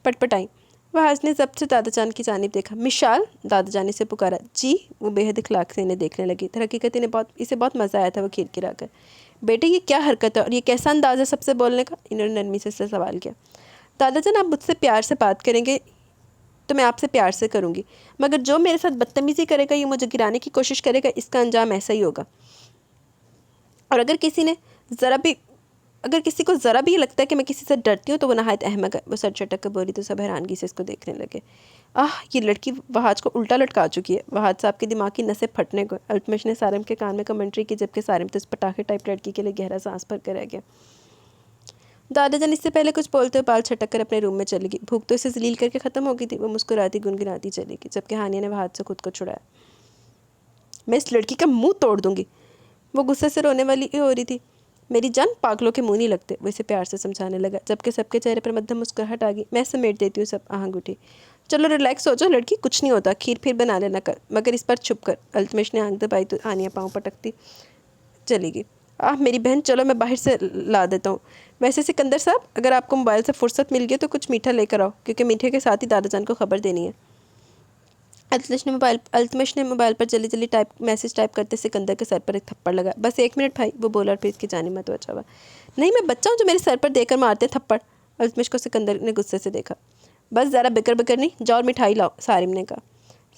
पटपटाई। वहाज ने जब्त से दादाजान की जानिब देखा। मिशाल, दादाजान इसे पुकारा। जी। वो बेहद इखलाक से इन्हें देखने लगी। हकीकत इसे बहुत मज़ा आया था। वो खिरखिरा कर, बेटे ये क्या हरकत है और ये कैसा अंदाज़ है सबसे बोलने का? इन्होंने नरमी से सवाल किया। दादाजान, आप मुझसे प्यार से बात करेंगे तो मैं आपसे प्यार से करूँगी, मगर जो मेरे साथ बदतमीज़ी करेगा, ये मुझे गिराने की कोशिश करेगा, इसका अंजाम ऐसा ही होगा। और अगर किसी को ज़रा भी लगता है कि मैं किसी से डरती हूँ तो वो नहायत अहमक है। वो सर चटक कर बोली तो सब हैरानगी से इसको देखने लगे। ये लड़की वहाज को उल्टा लटका चुकी है। वहाज साहब के दिमाग की नसें फटने को। अल्तमश ने सारिम के कान में कमेंट्री की, जबकि सारिम तो इस पटाखे टाइप लड़की के लिए गहरा सांस भर कर रह गया। दादाजान इससे पहले कुछ बोलते हुए बाल छटक कर अपने रूम में चली गई। भूख तो इसे जलील करके ख़त्म हो गई थी। वो मुस्कुराती गुनगुनाती चली गई, जबकि हानिया ने वहाज से खुद को छुड़ाया। मैं इस लड़की का मुँह तोड़ दूँगी। वो गुस्से से रोने वाली हो रही थी। मेरी जान, पागलों के मुंह नहीं लगते। वो इसे प्यार से समझाने लगा, जबकि सबके चेहरे पर मध्यम मुस्कुराहट आ गई। मैं समेट देती हूँ सब। आहंग उठी। चलो रिलैक्स हो जाओ लड़की, कुछ नहीं होता, खीर फिर बना लेना कल, मगर इस पर छुप कर। अल्तमश ने आंख दबाई तो आनिया पाँव पटकती चली गई। मेरी बहन, चलो मैं बाहर से ला देता हूँ। वैसे सिकंदर साहब, अगर आपको मोबाइल से फुर्सत मिल गई तो कुछ मीठा लेकर आओ, क्योंकि मीठे के साथ ही दादाजान को खबर देनी है। अल्तमश ने मोबाइल पर जल्दी मैसेज टाइप करते सिकंदर के सर पर एक थप्पड़ लगा। बस 1 मिनट भाई, वो बोला और फिर इसकी जानी मत बचा हुआ। नहीं, मैं बच्चा हूँ जो मेरे सर पर देकर मारते थप्पड़। अल्तमश को सिकंदर ने गुस्से से देखा। बस ज़रा बिकर नहीं, जाओ और मिठाई लाओ, सारिम ने कहा।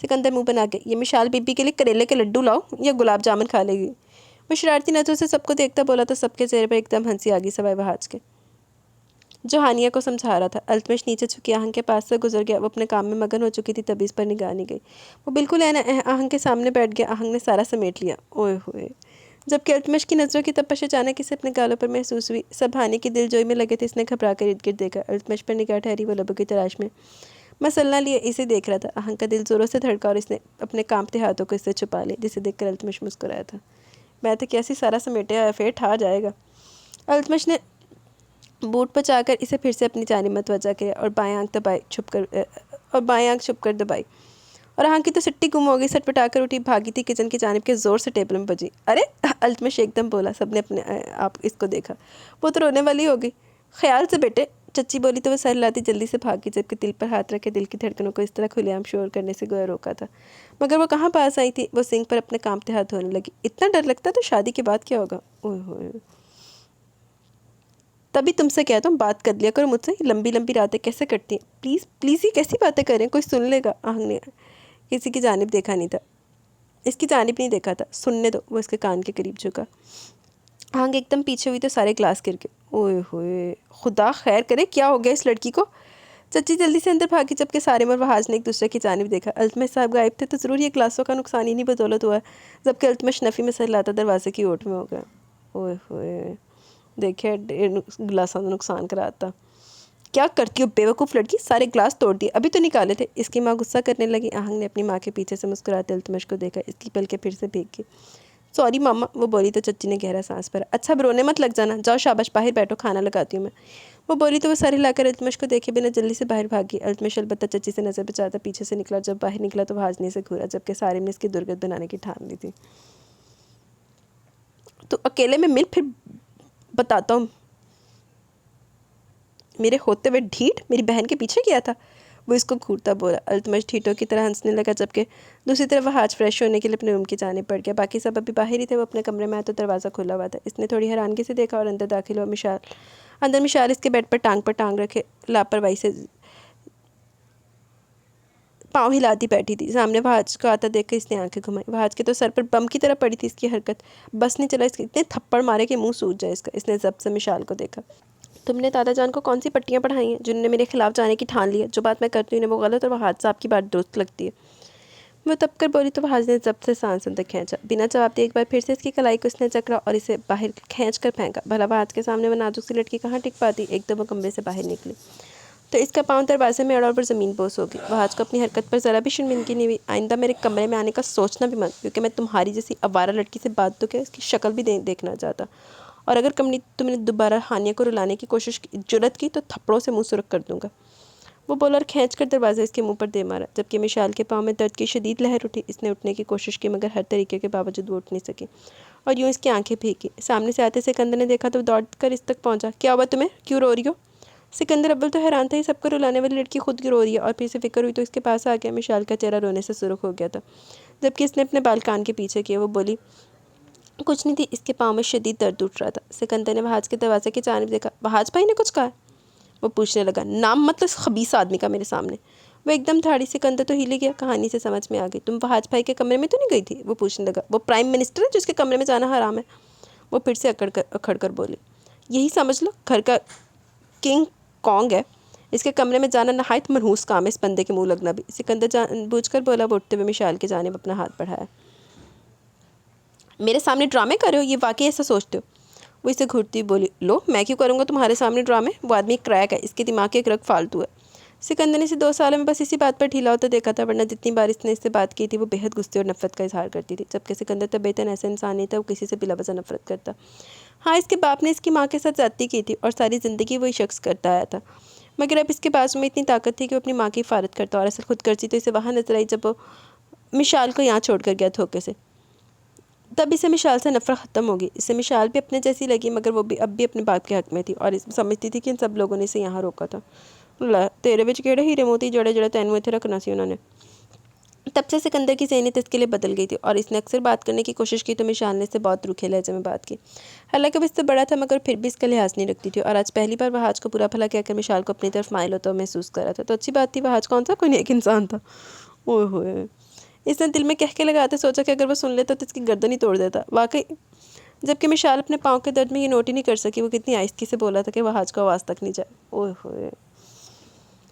सिकंदर मुंह बना के, ये मिशाल बीबी के लिए करेले के लड्डू लाओ या गुलाब जामुन खा लेगी। वो शरारती नज़रों से सबको देखता बोला तो सबके चेहरे पर एकदम हंसी आ गई, सवाए वहाज के, जो हानिया को समझा रहा था। अल्तमश नीचे झुकी आहंग के पास से गुजर गया। वो अपने काम में मगन हो चुकी थी, तभी इस पर निगाह नहीं गई। वो बिल्कुल आहंग के सामने बैठ गया। आहंग ने सारा समेट लिया। ओए होए। जबकि अल्तमश की नज़रों की तपश अचानक इसे अपने गालों पर महसूस हुई। सब हानि की दिलजोई में लगे थे। इसने घबरा कर इर्द गिर्द देखा। अल्तमश पर निगाह ठहरी। वो लबों की तलाश में मसलना लिए इसे देख रहा था। आहंग का दिल ज़ोरों से धड़का और इसने अपने कांपते हाथों को इससे छुपा लिया, जिसे देखकर अल्तमश मुस्कुराया था। मैं तो कैसी सारा समेटे आया, फिर ठा जाएगा। अल्तमश ने बूट बचाकर इसे फिर से अपनी जानिब मतवजा किया और बाएं आंख छुप कर दबाई। और आहंग की तो सिट्टी गुम हो गई। सटपटाकर उठी, भागी थी किचन की जानिब के, ज़ोर से टेबल में बजी। अरे, अल्तमश एकदम बोला। सबने अपने आप इसको देखा। वो तो रोने वाली हो गई। ख्याल से बेटे, चच्ची बोली तो वह सर लाती जल्दी से भागी, जबकि दिल पर हाथ रखे दिल की धड़कनों को इस तरह खुलेआम शोर करने से गोया रोका था। मगर वो कहाँ पास आई थी। वो सिंक पर अपने कांपते हाथ धोने लगी। इतना डर लगता तो शादी के बाद क्या होगा? ओह होए, तभी तुमसे कहता हूँ बात कर लिया करो मुझसे। लंबी लंबी रातें कैसे कटती हैं? प्लीज़ प्लीज़, ये कैसी बातें करें, कोई सुन लेगा। आहंग ने किसी की जानिब देखा नहीं था, इसकी जानिब नहीं देखा था। सुनने दो। वो इसके कान के करीब झुका। आहंग एकदम पीछे हुई तो सारे ग्लास गिर गए। ओए होए, खुदा खैर करे, क्या हो गया इस लड़की को? चच्ची जल्दी से अंदर भागी, जबकि सारे मर वहाज ने एक दूसरे की जानिब देखा। अल्तमश साहब गायब थे तो ज़रूर ये ग्लासों का नुकसान इन्हीं बदौलत हुआ है। जबकि अल्तमश नफ़ी में सर लाता दरवाजे की ओट में हो गया। ओए होए, देखिए गिलासा नुकसान कराता। क्या करती हो बेवकूफ़ लड़की, सारे ग्लास तोड़ दिए, अभी तो निकाले थे। इसकी माँ गुस्सा करने लगी। आहंग ने अपनी माँ के पीछे से मुस्कुराते अल्तमश को देखा। इसकी पलकें फिर से भीग गई। सॉरी मामा, वो बोली तो चच्ची ने गहरा सांस भरा। अच्छा, अब रोने मत लग जाना, जाओ शाबाश, बाहर बैठो, खाना लगाती हूँ मैं। वो बोली तो वो सर हिलाकर अल्तमश को देखे बिना जल्दी से बाहर भागी। अल्तमश अलबत्ता चच्ची से नज़र बचाता पीछे से निकला। जब बाहर निकला तो हाजनी से घूरा, जबकि सारिम ने इसकी दुर्गत बनाने की ठान ली थी। तो अकेले में मिल, फिर बताता हूँ। मेरे होते हुए ढीठ मेरी बहन के पीछे किया था, वो इसको घूरता बोला। अल्तमश ढीठों की तरह हंसने लगा, जबकि दूसरी तरफ वह आज फ्रेश होने के लिए अपने रूम की जाने पड़ गया। बाकी सब अभी बाहर ही थे। वो अपने कमरे में आया तो दरवाज़ा खुला हुआ था। इसने थोड़ी हैरानगी से देखा और अंदर दाखिल हुआ। मिशाल अंदर मिशाल इसके बेड पर टांग रखे लापरवाही से पाँव हिलाती बैठी थी। सामने भाज को आता देख कर इसने आंखें घुमाई। भाज के तो सर पर बम की तरह पड़ी थी इसकी हरकत। बस नहीं चला, इसके इतने थप्पड़ मारे कि मुंह सूज जाए इसका। इसने जब्त से मिशाल को देखा। तुमने दादा जान को कौन सी पट्टियाँ पढ़ाई हैं जिन्होंने मेरे खिलाफ जाने की ठान ली है? जो बात मैं करती हूँ वो गलत और वो हादसा आपकी बात दुरुस्त लगती है। वो तब कर बोली तो भाज ने जब्त से सांस अंदर खींचा। बिना जवाब दिए एक बार फिर से इसकी कलाई को इसने चकरा और इसे बाहर खींच कर फेंका। भला भाज के सामने वो नाजुक सी लड़की कहाँ टिक पाती। एकदम वो कमरे से बाहर निकली तो इसका पाँव दरवाजे में अड़ा और ज़मीन बोस होगी। भाज को अपनी हरकत पर ज़रा भी शर्मिंदगी नहीं हुई। आइंदा मेरे कमरे में आने का सोचना भी मत, क्योंकि मैं तुम्हारी जैसी आवारा लड़की से बात तो क्या इसकी शक्ल भी देखना चाहता। और अगर तुमने दोबारा हानिया को रुलाने की कोशिश की, जुर्रत की, तो थप्पड़ों से मुंह सुरख कर दूंगा। वो बोला और खींच कर दरवाज़ा इसके मुंह पर दे मारा। जबकि मिशाल के पाँव में दर्द की शदीद लहर उठी। इसने उठने की कोशिश की मगर हर तरीके के बावजूद वो उठ नहीं सकी और यूँ इसकी आंखें भीगी। सामने से आते सिकंदर ने देखा तो दौड़ कर इस तक पहुँचा। क्या हुआ तुम्हें, क्यों रो रही हो? सिकंदर अव्वल तो हैरान था, ये सबको रुलाने वाली लड़की खुद की रो रही है। और फिर से फिक्र हुई तो इसके पास आ गया। मिशाल का चेहरा रोने से सुर्ख हो गया था, जबकि इसने अपने बाल कान के पीछे किए। वो बोली कुछ नहीं थी, इसके पाँव में शदीद दर्द उठ रहा था। सिकंदर ने बहाज के दरवाजे की जानिब देखा। बहाज भाई ने कुछ कहा? वो पूछने लगा, नाम मतलब खबीस आदमी का मेरे सामने। वो एकदम थाड़ी। सिकंदर तो हिल गया। कहानी से समझ में आ गई। तुम बहाज भाई के कमरे में तो नहीं गई थी? वो पूछने लगा। वो प्राइम मिनिस्टर है जिसके कमरे में जाना हराम है। वो फिर से अखड़ कर बोली, यही समझ लो घर का किंग कॉन्ग है। इसके कमरे में जाना नहायत मनहूस काम है, इस बंदे के मुंह लगना भी। सिकंदर जानबूझकर बोला। वो उठते हुए मिशाल के जानिब अपना हाथ बढ़ाया। मेरे सामने ड्रामे कर रहे हो? ये वाकई ऐसा सोचते हो? वो इसे घूरती हुई बोली। लो, मैं क्यों करूँगा तुम्हारे सामने ड्रामे? वो आदमी क्रैक है, इसके दिमाग के एक रग फालतू है। सिकंदर ने इसे 2 सालों में बस इसी बात पर ढीला होता देखा था, वरना जितनी बार इसने इससे बात की थी वो बेहद गुस्से और नफरत का इजहार करती थी। जबकि सिकंदर तबीयतन ऐसा इंसान नहीं था, वो किसी से बिला वजह नफरत करता। हाँ, इसके बाप ने इसकी माँ के साथ ज्यादती की थी और सारी ज़िंदगी वही शख्स करता आया था। मगर अब इसके बाजू में इतनी ताकत थी कि वो अपनी माँ की हिफाजत करता। और असल खुदगर्जी तो इसे वहाँ नजर आई जब वो मिशाल को यहाँ छोड़ कर गया धोखे से। तब इसे मिशाल से नफरत ख़त्म होगी। इसे मिशाल भी अपने जैसी लगी, मगर वो भी अब भी अपने बाप के हक़ में थी और समझती थी कि इन सब लोगों ने इसे यहाँ रोका था। ला तेरे विच केड़े हीरे मोती जड़े जड़े तैनू इत्थे रखना सी उन्होंने। तब से सिकंदर की ज़हनियत इसके लिए बदल गई थी और इसने अक्सर बात करने की कोशिश की तो मिशाल ने इससे बहुत रूखे लहजे में बात की। हालांकि वो इससे बड़ा था मगर फिर भी इसका लिहाज नहीं रखती थी। और आज पहली बार वह आज को बुरा भला कहकर मिशाल को अपनी तरफ माइल होता महसूस कर रहा था। तो अच्छी बात थी, वह आज कौन सा कोई नेक इंसान था। ओए होए, इसने दिल में कह के लगाते सोचा कि अगर वो सुन लेता तो इसकी गर्दन ही तोड़ देता। वाकई जबकि मिशाल अपने पाँव के दर्द में ये नोट ही नहीं कर सकी वो कितनी आहिस्ती से बोला था कि वह आज का आवाज़ तक नहीं जाए। ओए होए,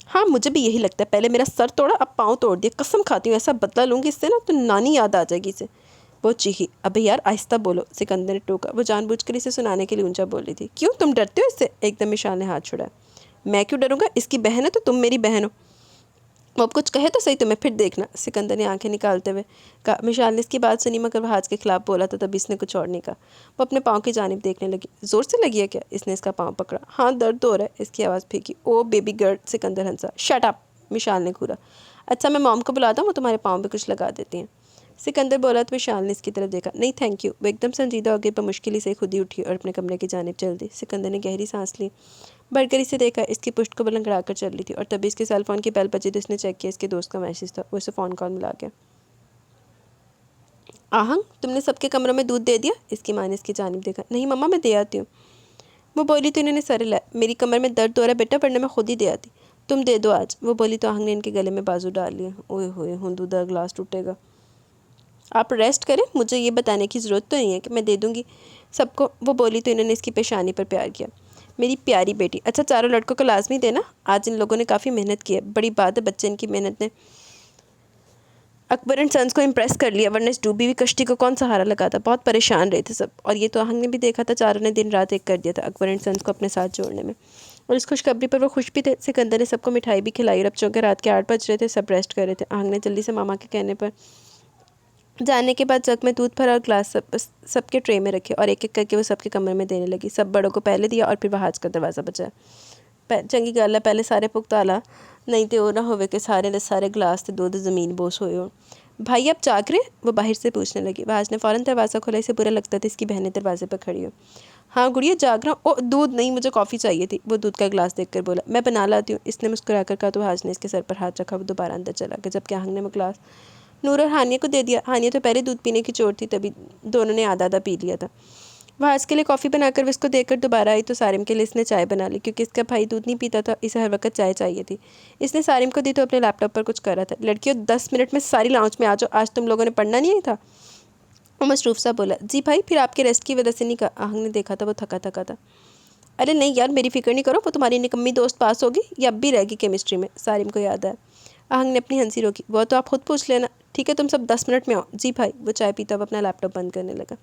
हाँ मुझे भी यही लगता है। पहले मेरा सर तोड़ा, अब पाँव तोड़ दिया। कसम खाती हूँ ऐसा बदला लूँगी इससे ना तो नानी याद आ जाएगी इसे। वो चीखी। अबे यार आहिस्ता बोलो, सिकंदर ने टोका। वो जानबूझकर इसे सुनाने के लिए ऊंचा बोल रही थी। क्यों, तुम डरते हो इससे? एकदम मिशाल ने हाथ छुड़ाया। मैं क्यों डरूंगा? इसकी बहन है तो तुम मेरी बहन हो। वो अब कुछ कहे तो सही तुम्हें, फिर देखना। सिकंदर ने आंखें निकालते हुए कहा। मिशाल ने इसकी बात सुनी मगर वह हाथ के खिलाफ बोला था, तभी इसने कुछ और नहीं कहा। वो अपने पाँव की जानिब देखने लगी। ज़ोर से लगी है क्या? इसने इसका पाँव पकड़ा। हाँ दर्द हो रहा है। इसकी आवाज़ फीकी। ओ बेबी गर्ल, सिकंदर हंसा। शट अप, मिशाल ने घूरा। अच्छा मैं मॉम को बुलाता हूँ, वो तुम्हारे पाँव पे कुछ लगा देती हैं। सिकंदर बोला तो विशाल ने इसकी तरफ देखा। नहीं थैंक यू। वो एकदम संजीदा हो गई पर मुश्किल से खुद ही उठी और अपने कमरे की जानिब चल दी। सिकंदर ने गहरी सांस ली, बढ़कर इसे देखा। इसकी पुश्त को लंगड़ा कर चल रही थी और तभी इसके सेल फोन की बेल बजी तो इसने चेक किया। इसके दोस्त का मैसेज था। वो इसे फ़ोन कॉल मिला गया। आहंग, तुमने सबके कमरों में दूध दे दिया? इसकी माँ ने इसकी जानिब देखा। नहीं मम्मा, मैं दे आती हूँ। वो बोली तो इन्होंने सर हिलाया। मेरी कमर में दर्द हो रहा है बेटा, वरना मैं खुद ही दे आती। तुम दे दो आज। वो बोली तो आहंग ने इनके गले में बाजू डाल लिया। ओए होए, दूध का ग्लास टूटेगा। आप रेस्ट करें, मुझे ये बताने की ज़रूरत तो नहीं है कि मैं दे दूँगी सबको। वो बोली तो इन्होंने इसकी पेशानी पर प्यार किया। मेरी प्यारी बेटी। अच्छा चारों लड़कों को लाजमी देना। आज इन लोगों ने काफ़ी मेहनत की है। बड़ी बात है, बच्चे इनकी मेहनत ने अकबर एंड सन्स को इम्प्रेस कर लिया, वरना इस डूबी हुई कश्ती को कौन सहारा लगाता। बहुत परेशान रहे थे सब। और ये तो आहंग ने भी देखा था, चारों ने दिन रात एक कर दिया था अकबर एंड सन्स को अपने साथ जोड़ने में। और इस खुशखबरी पर वो खुश भी थे। सिकंदर ने सबको मिठाई भी खिलाई और अब चौके रात के 8 बज रहे थे, सब रेस्ट कर रहे थे। आहंग ने जल्दी से मामा के कहने पर जाने के बाद जग में दूध भरा और ग्लास सबके ट्रे में रखे और एक एक करके वो सबके कमरे में देने लगी। सब बड़ों को पहले दिया और फिर वह हाज का दरवाज़ा बचाया। चंगी गल है, पहले सारे पुगताला, नहीं तो वो ना होवे कि सारे दे सारे ग्लास ते दूध ज़मीन बोस होए हो। भाई अब जाग रहे? वो बाहर से पूछने लगी। वहाज ने फ़ौरन दरवाज़ा खोला। इसे बुरा लगता था इसकी बहनें दरवाजे पर खड़ी हो। हाँ गुड़िया जाग रहा हूँ। ओ दूध नहीं, मुझे कॉफ़ी चाहिए थी। वो दूध का गिलास देखकर बोला। मैं बना लाती हूँ। इसने मुस्कुराकर कहा तो वहाज ने इसके सर पर हाथ रखा। वो दोबारा अंदर चला गया जबकि आहंग ने वो गिलास नूर और हानिया को दे दिया। हानिया तो पहले दूध पीने की चोट थी, तभी दोनों ने आधा आधा पी लिया था। वह आज के लिए कॉफ़ी बनाकर इसको देकर दोबारा आई तो सारिम के लिए इसने चाय बना ली, क्योंकि इसका भाई दूध नहीं पीता था, इसे हर वक्त चाय चाहिए थी। इसने सारिम को दी तो अपने लैपटॉप पर कुछ कर रहा था। लड़कियों 10 मिनट में सारी लाउंज में आ जाओ, आज तुम लोगों ने पढ़ना नहीं था। वो मसरूफ सा बोला। जी भाई, फिर आपके रेस्ट की वजह से नहीं कहा। आहंग ने देखा था वो थका थका था। अरे नहीं यार, मेरी फिक्र नहीं करो, वो तुम्हारी निकम्मी दोस्त पास होगी या अब भी रहेगी केमिस्ट्री में, सारिम को याद आया। आहंग ने अपनी हंसी रोकी। वो तो आप खुद पूछ लेना। ठीक है, तुम सब 10 मिनट में आओ। जी भाई। वो चाय पीता हुआ अपना लैपटॉप बंद करने लगा।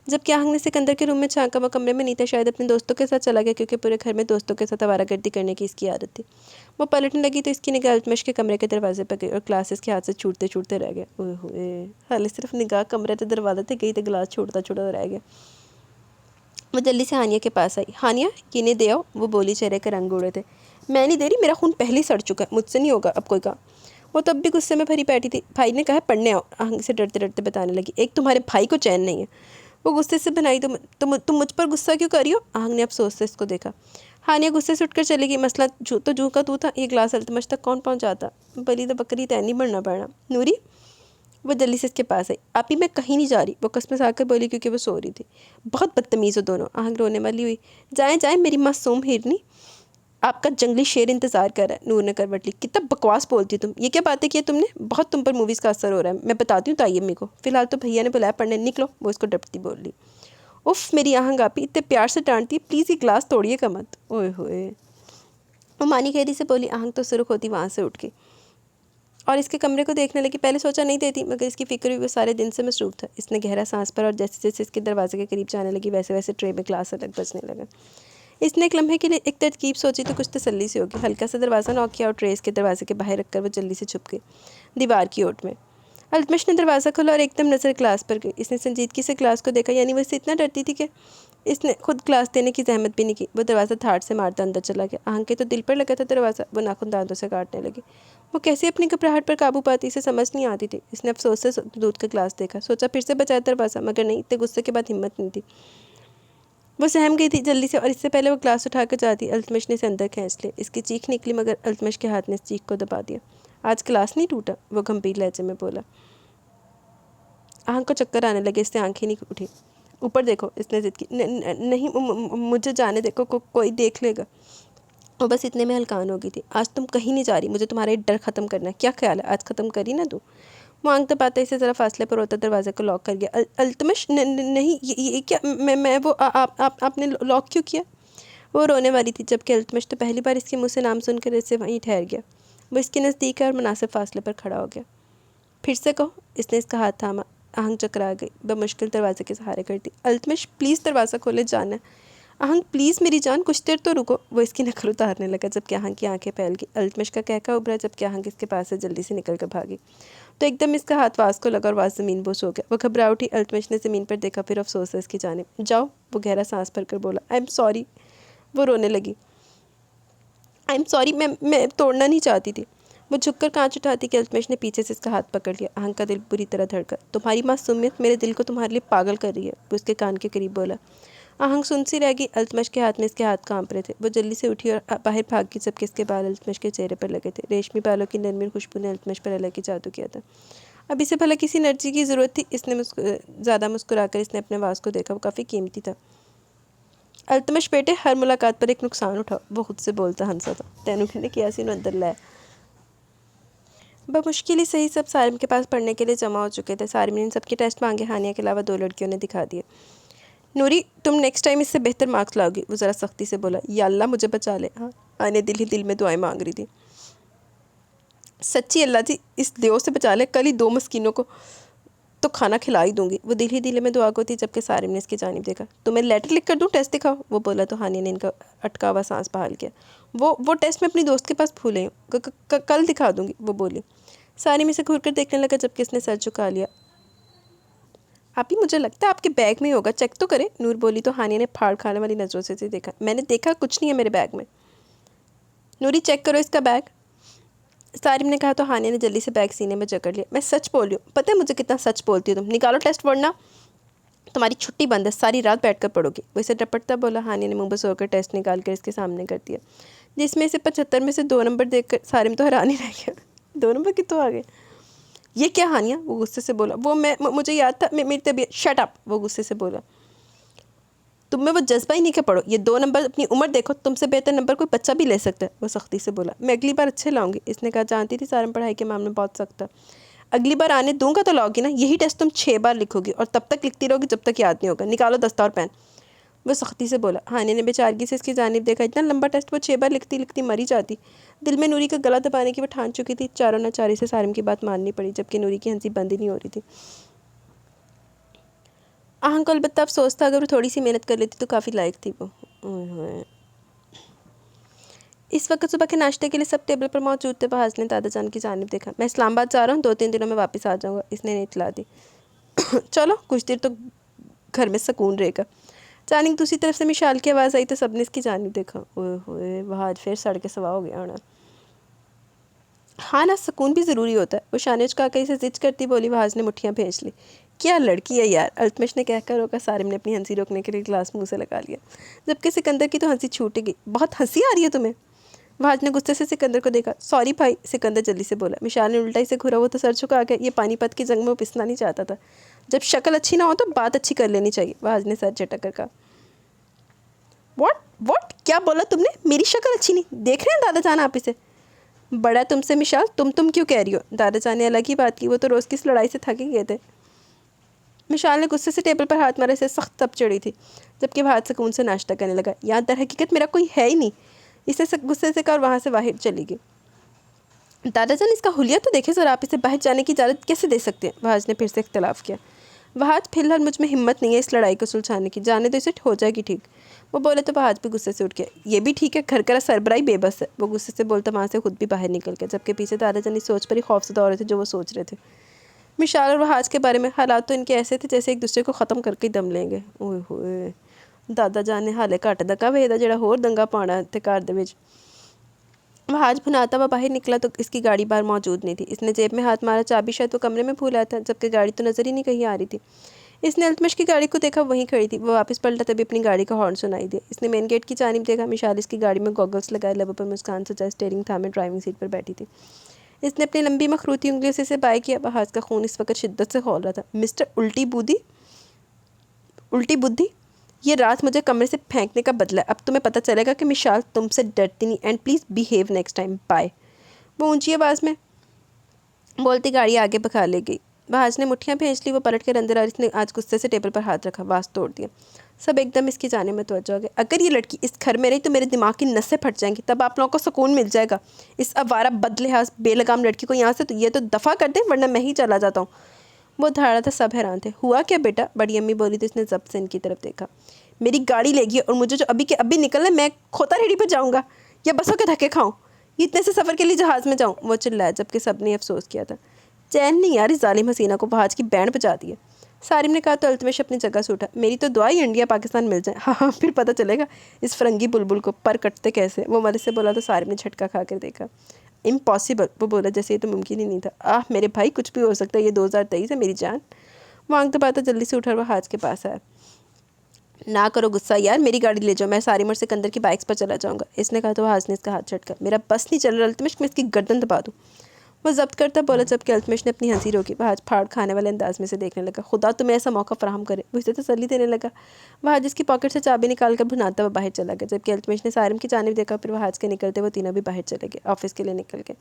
जबकि आहंग ने सिकंदर के रूम में झांका, वो कमरे में नहीं था, शायद अपने दोस्तों के साथ चला गया, क्योंकि पूरे घर में दोस्तों के साथ आवारागर्दी करने की इसकी आदत थी। वो पलटने लगी तो इसकी निगाह अल्तमश के कमरे के दरवाजे पर गई और ग्लास इसके हाथ से छूटते छूटते रह गया। ओए होए, हाले सिर्फ निगाह कमरे के दरवाजे तक गई तो गिलास छूटता छूटता रह गया। वो जल्दी से हानिया के पास आई। हानिया, किन्हें दे आओ, वो बोली। चेहरे के रंग उड़े थे। मैं नहीं दे रही, मेरा खून पहले ही सड़ चुका है, मुझसे नहीं होगा अब कोई काम। वो तब भी गुस्से में भरी बैठी थी। भाई ने कहा पढ़ने आओ, आहंग से डरते डरते बताने लगी। एक तुम्हारे भाई को चैन नहीं है। वो गुस्से से बनाई। तुम मुझ पर गुस्सा क्यों कर रही हो? आहंग ने अफसोस से इसको देखा। हानिया गुस्से से उठकर चली गई। मसला जू का तू था, ये ग्लास अल्तमश तक कौन पहुँचाता? बली तो बकरी तय नहीं बढ़ना पड़ना। नूरी, वो जल्दी से इसके पास आई। आप ही मैं कहीं नहीं जा रही, वो कसम से आकर बोली, क्योंकि वो सो रही थी। बहुत बदतमीज़ हो दोनों, आहंग रोने वाली हुई। जाएं जाएं मेरी मासूम हिरनी, आपका जंगली शेर इंतजार कर रहा है। नूर ने करवट ली। कितना बकवास बोलती तुम, ये क्या बातें की तुमने? बहुत तुम पर मूवीज़ का असर हो रहा है, मैं बताती हूँ ताई अम्मी को। फिलहाल तो भैया ने बुलाया पढ़ने, निकलो। वो इसको डपटती बोल ली। उफ, मेरी आहंग आपी इतने प्यार से डांटती, प्लीज़ ये ग्लास तोड़िएगा मत। ओए होए, वो मानी खेदी से बोली। आहंग तो सुर्ख होती वहाँ से उठ गई और इसके कमरे को देखने लगी। पहले सोचा नहीं देती, मगर इसकी फिक्र भी वो सारे दिन से मसरूफ था। इसने गहरा सांस पर और जैसे जैसे इसके दरवाजे के करीब जाने लगी, वैसे वैसे ट्रे में ग्लास अलग बजने लगा। इसने एक लम्हे के लिए एक तरकीब सोची तो कुछ तसल्ली सी होगी। हल्का सा दरवाज़ा नॉक किया और ट्रे इसके दरवाजे के बाहर रखकर वो जल्दी से छुप गई दीवार की ओट में। अल्तमश ने दरवाज़ा खोला और एकदम नज़र क्लास पर गई। इसने संजीदगी से क्लास को देखा, यानी वो इससे इतना डरती थी कि इसने खुद क्लास देने की जहमत भी नहीं की। वो दरवाज़ा धाड़ से मारता अंदर चला गया। आहंग के तो दिल पर लगा था दरवाज़ा। वो नाखून दांतों से काटने लगी। वो कैसे अपनी घबराहट पर काबू पाती, इसे समझ नहीं आती थी। इसने अफसोस से दूध का ग्लास देखा, सोचा फिर से बचाया दरवाज़ा, मगर नहीं, इतने गुस्से के बाद हिम्मत नहीं थी। वो सहम गई थी जल्दी से, और इससे पहले वो ग्लास उठाकर जाती, अल्तमश ने इसे अंदर खींच लिया। इसकी चीख निकली, मगर अल्तमश के हाथ ने इस चीख को दबा दिया। आज ग्लास नहीं टूटा, वो गंभीर लहजे में बोला। आहंग को चक्कर आने लगे, इससे आंखें नहीं उठी। ऊपर देखो, इसने जिद की। नहीं, मुझे जाने देखो, कोई देख लेगा। वो बस इतने में हल्कान हो गई थी। आज तुम कहीं नहीं जा रही, मुझे तुम्हारा डर ख़त्म करना है। क्या ख्याल है, आज ख़त्म करी ना तू? वो आंख दबाता इसे ज़रा फासले पर होता दरवाजे को लॉक कर गया। अल्तमश, नहीं, ये क्या? मैं वो आपने लॉक क्यों किया? वो रोने वाली थी, जबकि अल्तमश तो पहली बार इसके मुँह से नाम सुनकर इससे वहीं ठहर गया। वो इसके नज़दीक है और मुनासिब फासले पर खड़ा हो गया। फिर से कहो, इसने इसका हाथ थामा। आहंग चकरा गई, बमुश्किल दरवाजे के सहारे करती। अल्तमश प्लीज़ दरवाज़ा खोले, जाना। आहंग प्लीज़ मेरी जान, कुछ देर तो रुको। वो इसकी नकल उतारने लगा, जबकि आहंग की आंखें फैल गई। अल्तमश का कहका उभरा, जबकि आहंग इसके पास से जल्दी से निकल कर भागी तो एकदम इसका हाथ वास को लगा और वास ज़मीन बोस हो गया। वो घबरा उठी। अल्तमश ने ज़मीन पर देखा, फिर अफसोस से इसकी जानिब। जाओ, वो गहरा सांस भरकर बोला। I am sorry. वो रोने लगी। आई एम सॉरी, मैं तोड़ना नहीं चाहती थी। वो झुककर कांच उठाती कि अल्तमश ने पीछे से इसका हाथ पकड़ लिया। आहंग का दिल बुरी तरह धड़का। तुम्हारी मासूमियत मेरे दिल को तुम्हारे लिए पागल कर रही है, वो उसके कान के करीब बोला। आहंग सुन सी रह गई। अल्तमश के हाथ में इसके हाथ कांप रहे थे। वो जल्दी से उठी और बाहर भाग गई, जबकि इसके बाल अल्तमश के चेहरे पर लगे थे। रेशमी बालों की नरमी खुशबू ने अल्तमश पर अलग ही जादू किया था। अब इसे भला किसी एनर्जी की ज़रूरत थी। इसने ज़्यादा मुस्कुराकर इसने अपने आवाज़ को देखा। वो काफ़ी कीमती था। अल्तमश बेटे, हर मुलाकात पर एक नुकसान उठाओ, वो खुद से बोलता हंसा था। तेनू ने किया सी अंदर लाया। बमुश्किल ही सही सब सारिम के पास पढ़ने के लिए जमा हो चुके थे। सारिम ने इन सबके टेस्ट मांगे। हानिया के अलावा 2 लड़कियों ने दिखा दिए। नूरी, तुम नेक्स्ट टाइम इससे बेहतर मार्क्स लाओगी, वो ज़रा सख्ती से बोला। या अल्लाह मुझे बचा ले। हाँ, आने दिल ही दिल में दुआएं मांग रही थी। सच्ची अल्लाह जी इस देव से बचा ले, कल ही 2 मस्कीनों को तो खाना खिला ही दूंगी। वो दिल ही दिल में दुआ को थी, जबकि सारिम ने इसकी जानिब देखा। तुम्हें लेटर लिख कर दूँ, टेस्ट दिखाओ, वो बोला तो हानिया ने इनका अटका हुआ सांस बहाल किया। वो टेस्ट मैं अपनी दोस्त के पास भूल आई हूँ, कल दिखा दूंगी, वो बोली। सारिम इसे घूर कर देखने लगा, जबकि इसने सर झुका लिया। आप ही, मुझे लगता है आपके बैग में ही होगा, चेक तो करें, नूर बोली तो हानिया ने फाड़ खाने वाली नज़रों से देखा। मैंने देखा, कुछ नहीं है मेरे बैग में। नूरी, चेक करो इसका बैग, सारिम ने कहा तो हानिया ने जल्दी से बैग सीने में जकड़ लिया। मैं सच बोल रही हूँ, पता है मुझे कितना सच बोलती हो तुम। निकालो टेस्ट, वरना तुम्हारी छुट्टी बंद है, सारी रात बैठकर पढ़ोगी, वो इसे डपटता बोला। हानिया ने मुँह बस होकर टेस्ट निकाल कर इसके सामने कर दिया, जिसमें से 75 में से 2 नंबर देखकर सारिम तो हैरान ही रह गया। 2 नंबर कितों आ गए? ये क्या हानिया, वो गुस्से से बोला। वो मुझे याद था, मेरी तबीयत। शट अप, वो गुस्से से बोला। तुम में वो जज्बा ही नहीं कि पढ़ो, ये 2 नंबर अपनी उम्र देखो, तुमसे बेहतर नंबर कोई बच्चा भी ले सकता है। वो सख्ती से बोला। मैं अगली बार अच्छे लाऊंगी। इसने कहा। जानती थी सारम पढ़ाई के मामले में बहुत सख्त था। अगली बार आने दूंगा तो लाओगी ना। यही टेस्ट तुम 6 बार लिखोगी और तब तक लिखती रहोगी जब तक याद नहीं होगा। निकालो दस्ता और पेन। वो सख्ती से बोला। हानि ने बेचारगी से इसकी जानिब देखा। इतना लंबा टेस्ट वो 6 बार लिखती लिखती मरी जाती। दिल में नूरी का गला दबाने की वो ठान चुकी थी। चारों नाचारी से सारिम की बात माननी पड़ी, जबकि नूरी की हंसी बंद ही नहीं हो रही थी। आहंग को अलबत्ता अफसोस था, अगर वो थोड़ी सी मेहनत कर लेती तो काफ़ी लायक थी वो। इस वक्त सुबह के नाश्ते के लिए सब टेबल पर मौजूद थे। बहाज ने दादा जान की जानिब देखा। मैं इस्लामाबाद जा रहा हूँ, 2-3 दिनों में वापस आ जाऊँगा। इसने इतला दी। चलो कुछ देर तो घर में सुकून रहेगा। अचानक दूसरी तरफ से मिशाल की आवाज़ आई तो सबने इसकी जानिब देखा। ओए होए, बहाज फिर सड़ के सवा हो गया होना। हाँ ना, सुकून भी ज़रूरी होता है। वो शानिज काका इसे जिद करती बोली। बहाज ने मुट्ठियाँ भेज ली। क्या लड़की है यार, अल्तमश ने कहकर रोका। सारिम ने अपनी हंसी रोकने के लिए गिलास मुंह से लगा लिया, जबकि सिकंदर की तो हंसी छूट गई। बहुत हंसी आ रही है तुम्हें। बहाज ने गुस्से से सिकंदर को देखा। सॉरी भाई, सिकंदर जल्दी से बोला। मिशाल ने उल्टा ही से घुरा। वो तो सर झुका गया। ये पानीपत की जंग में वो पिसना नहीं चाहता था। जब शक्ल अच्छी ना हो तो बात अच्छी कर लेनी चाहिए। बहाज ने सर झटक कर कहा। वॉट क्या बोला तुमने? मेरी शक्ल अच्छी नहीं? देख रहे हैं दादा जान आप इसे। बड़ा तुमसे मिशाल, तुम क्यों कह रही हो? दादा जान ने अलग ही बात की। वो तो रोज़ की इस लड़ाई से थक ही गए थे। मिशाल ने गुस्से से टेबल पर हाथ मारा। से सख्त तप चढ़ी थी, जबकि वह हाथ सुकून से नाश्ता करने लगा। यहाँ दर हकीकत मेरा कोई है ही नहीं। इसे गुस्से से कहा और वहाँ से बाहर चली गई। दादा जान, इसका हुलिया तो देखे सर, आप इसे बाहर जाने की इजाज़त कैसे दे सकते हैं? वहाज ने फिर से इख्तलाफ किया। वहाज, फिलहाल मुझ में हिम्मत नहीं है इस लड़ाई को सुलझाने की। जाने तो इसे हो जाएगी ठीक। वो बोले तो वहाज भी गुस्से से उठ गया। ये भी ठीक है, घर का सरबराही बेबस है। वो गुस्से से बोलता वहाँ से खुद भी बाहर निकल गया, जबकि पीछे दादा जान इस सोच पर ही खौफज़दा हो रहे थे जो वो सोच रहे थे। मिशाल और वहाज के बारे में। हालात तो इनके ऐसे थे जैसे एक दूसरे को ख़त्म करके ही दम लेंगे। ओए होए, दादा जान ने हाले घट दका वेदा जड़ा होर दंगा पाना थे घर दे विच। वहाज भुनाता हुआ बाहर निकला तो इसकी गाड़ी बाहर मौजूद नहीं थी। इसने जेब में हाथ मारा। चाबी शायद वो कमरे में भूल आया था, जबकि गाड़ी तो नज़र ही नहीं कहीं आ रही थी। इसने अल्तमश की गाड़ी को देखा, वहीं खड़ी थी। वो वापस पलटा तभी अपनी गाड़ी का हॉर्न सुनाई दिया। इसने मेन गेट की जानिब देखा। मिशाल इसकी गाड़ी में गॉगल्स लगाए, लबों पर मुस्कान सजा स्टीयरिंग थामे ड्राइविंग सीट पर बैठी थी। इसने अपनी लंबी मखरूती उंगलियों से इसे बाय किया। बहाज का खून इस वक्त शिद्दत से खौल रहा था। मिस्टर उल्टी बुद्धि, ये रात मुझे कमरे से फेंकने का बदला है। अब तुम्हें पता चलेगा कि मिशाल तुमसे डरती नहीं। And please behave next time. Bye. वो ऊंची आवाज़ में बोलती गाड़ी आगे भगा ले गई। बहाज ने मुट्ठियाँ भेज ली। वो पलट कर अंदर आ। इसने आज गुस्से से टेबल पर हाथ रखा, वास तोड़ दिया। सब एकदम इसकी जाने में तवज्जो हो गए। अगर ये लड़की इस घर में रही तो मेरे दिमाग की नसें फट जाएंगी, तब आप लोगों को सुकून मिल जाएगा। इस अवारा बदलिहाज बेलगाम लड़की को यहाँ से तो ये तो दफ़ा कर दें, वरना मैं ही चला जाता हूँ। वो धाड़ा था। सब हैरान थे। हुआ क्या बेटा? बड़ी अम्मी बोली तो इसने जब्त से इनकी तरफ देखा। मेरी गाड़ी लेगी और मुझे जो अभी के अभी निकलना है, मैं खोता रेडी पर जाऊँगा या बसों के धक्के खाऊँ? इतने से सफ़र के लिए जहाज़ में जाऊँ? वो चिल्लाया, जबकि सब ने अफसोस किया था। चैन नहीं यार इस जालिम हसीना को, बहाज की बैंड बजा दी है। सारिम ने कहा तो अल्तमश अपनी जगह से उठा। मेरी तो दुआ ही इंडिया पाकिस्तान मिल जाए। हाँ, फिर पता चलेगा इस फरंगी बुलबुल को पर कटते कैसे। वो मरे से बोला तो सारिम ने झटका खा कर देखा। इम्पॉसिबल, वो बोला जैसे ये तो मुमकिन ही नहीं था। मेरे भाई, कुछ भी हो सकता है, ये 2023 है मेरी जान। वो आंख दबाता जल्दी से उठा। वह हाज के पास आया। ना करो गुस्सा यार, मेरी गाड़ी ले जाओ, मैं सारिम और सिकंदर की बाइक्स पर चला जाऊँगा। इसने कहा तो हाज ने इसका हाथ झटका। मेरा बस नहीं चल रहा अल्तमश, मैं इसकी गर्दन दबा दूँ। वो जब्त करता बोला, जबकि अल्तमश ने अपनी हंसी रोकी। वह आज फाड़ खाने वाले अंदाज में से देखने लगा। खुदा तुम्हें ऐसा मौका फराहम करे। वो इसे तसल्ली देने लगा। वह आज इसकी पॉकेट से चाबी निकाल कर भुनाता हुआ बाहर चला गया, जबकि अल्तमश ने सारिम की जानिब देखा। फिर वह आज के निकलते वो तीनों भी बाहर चले गए, ऑफिस के लिए निकल गए।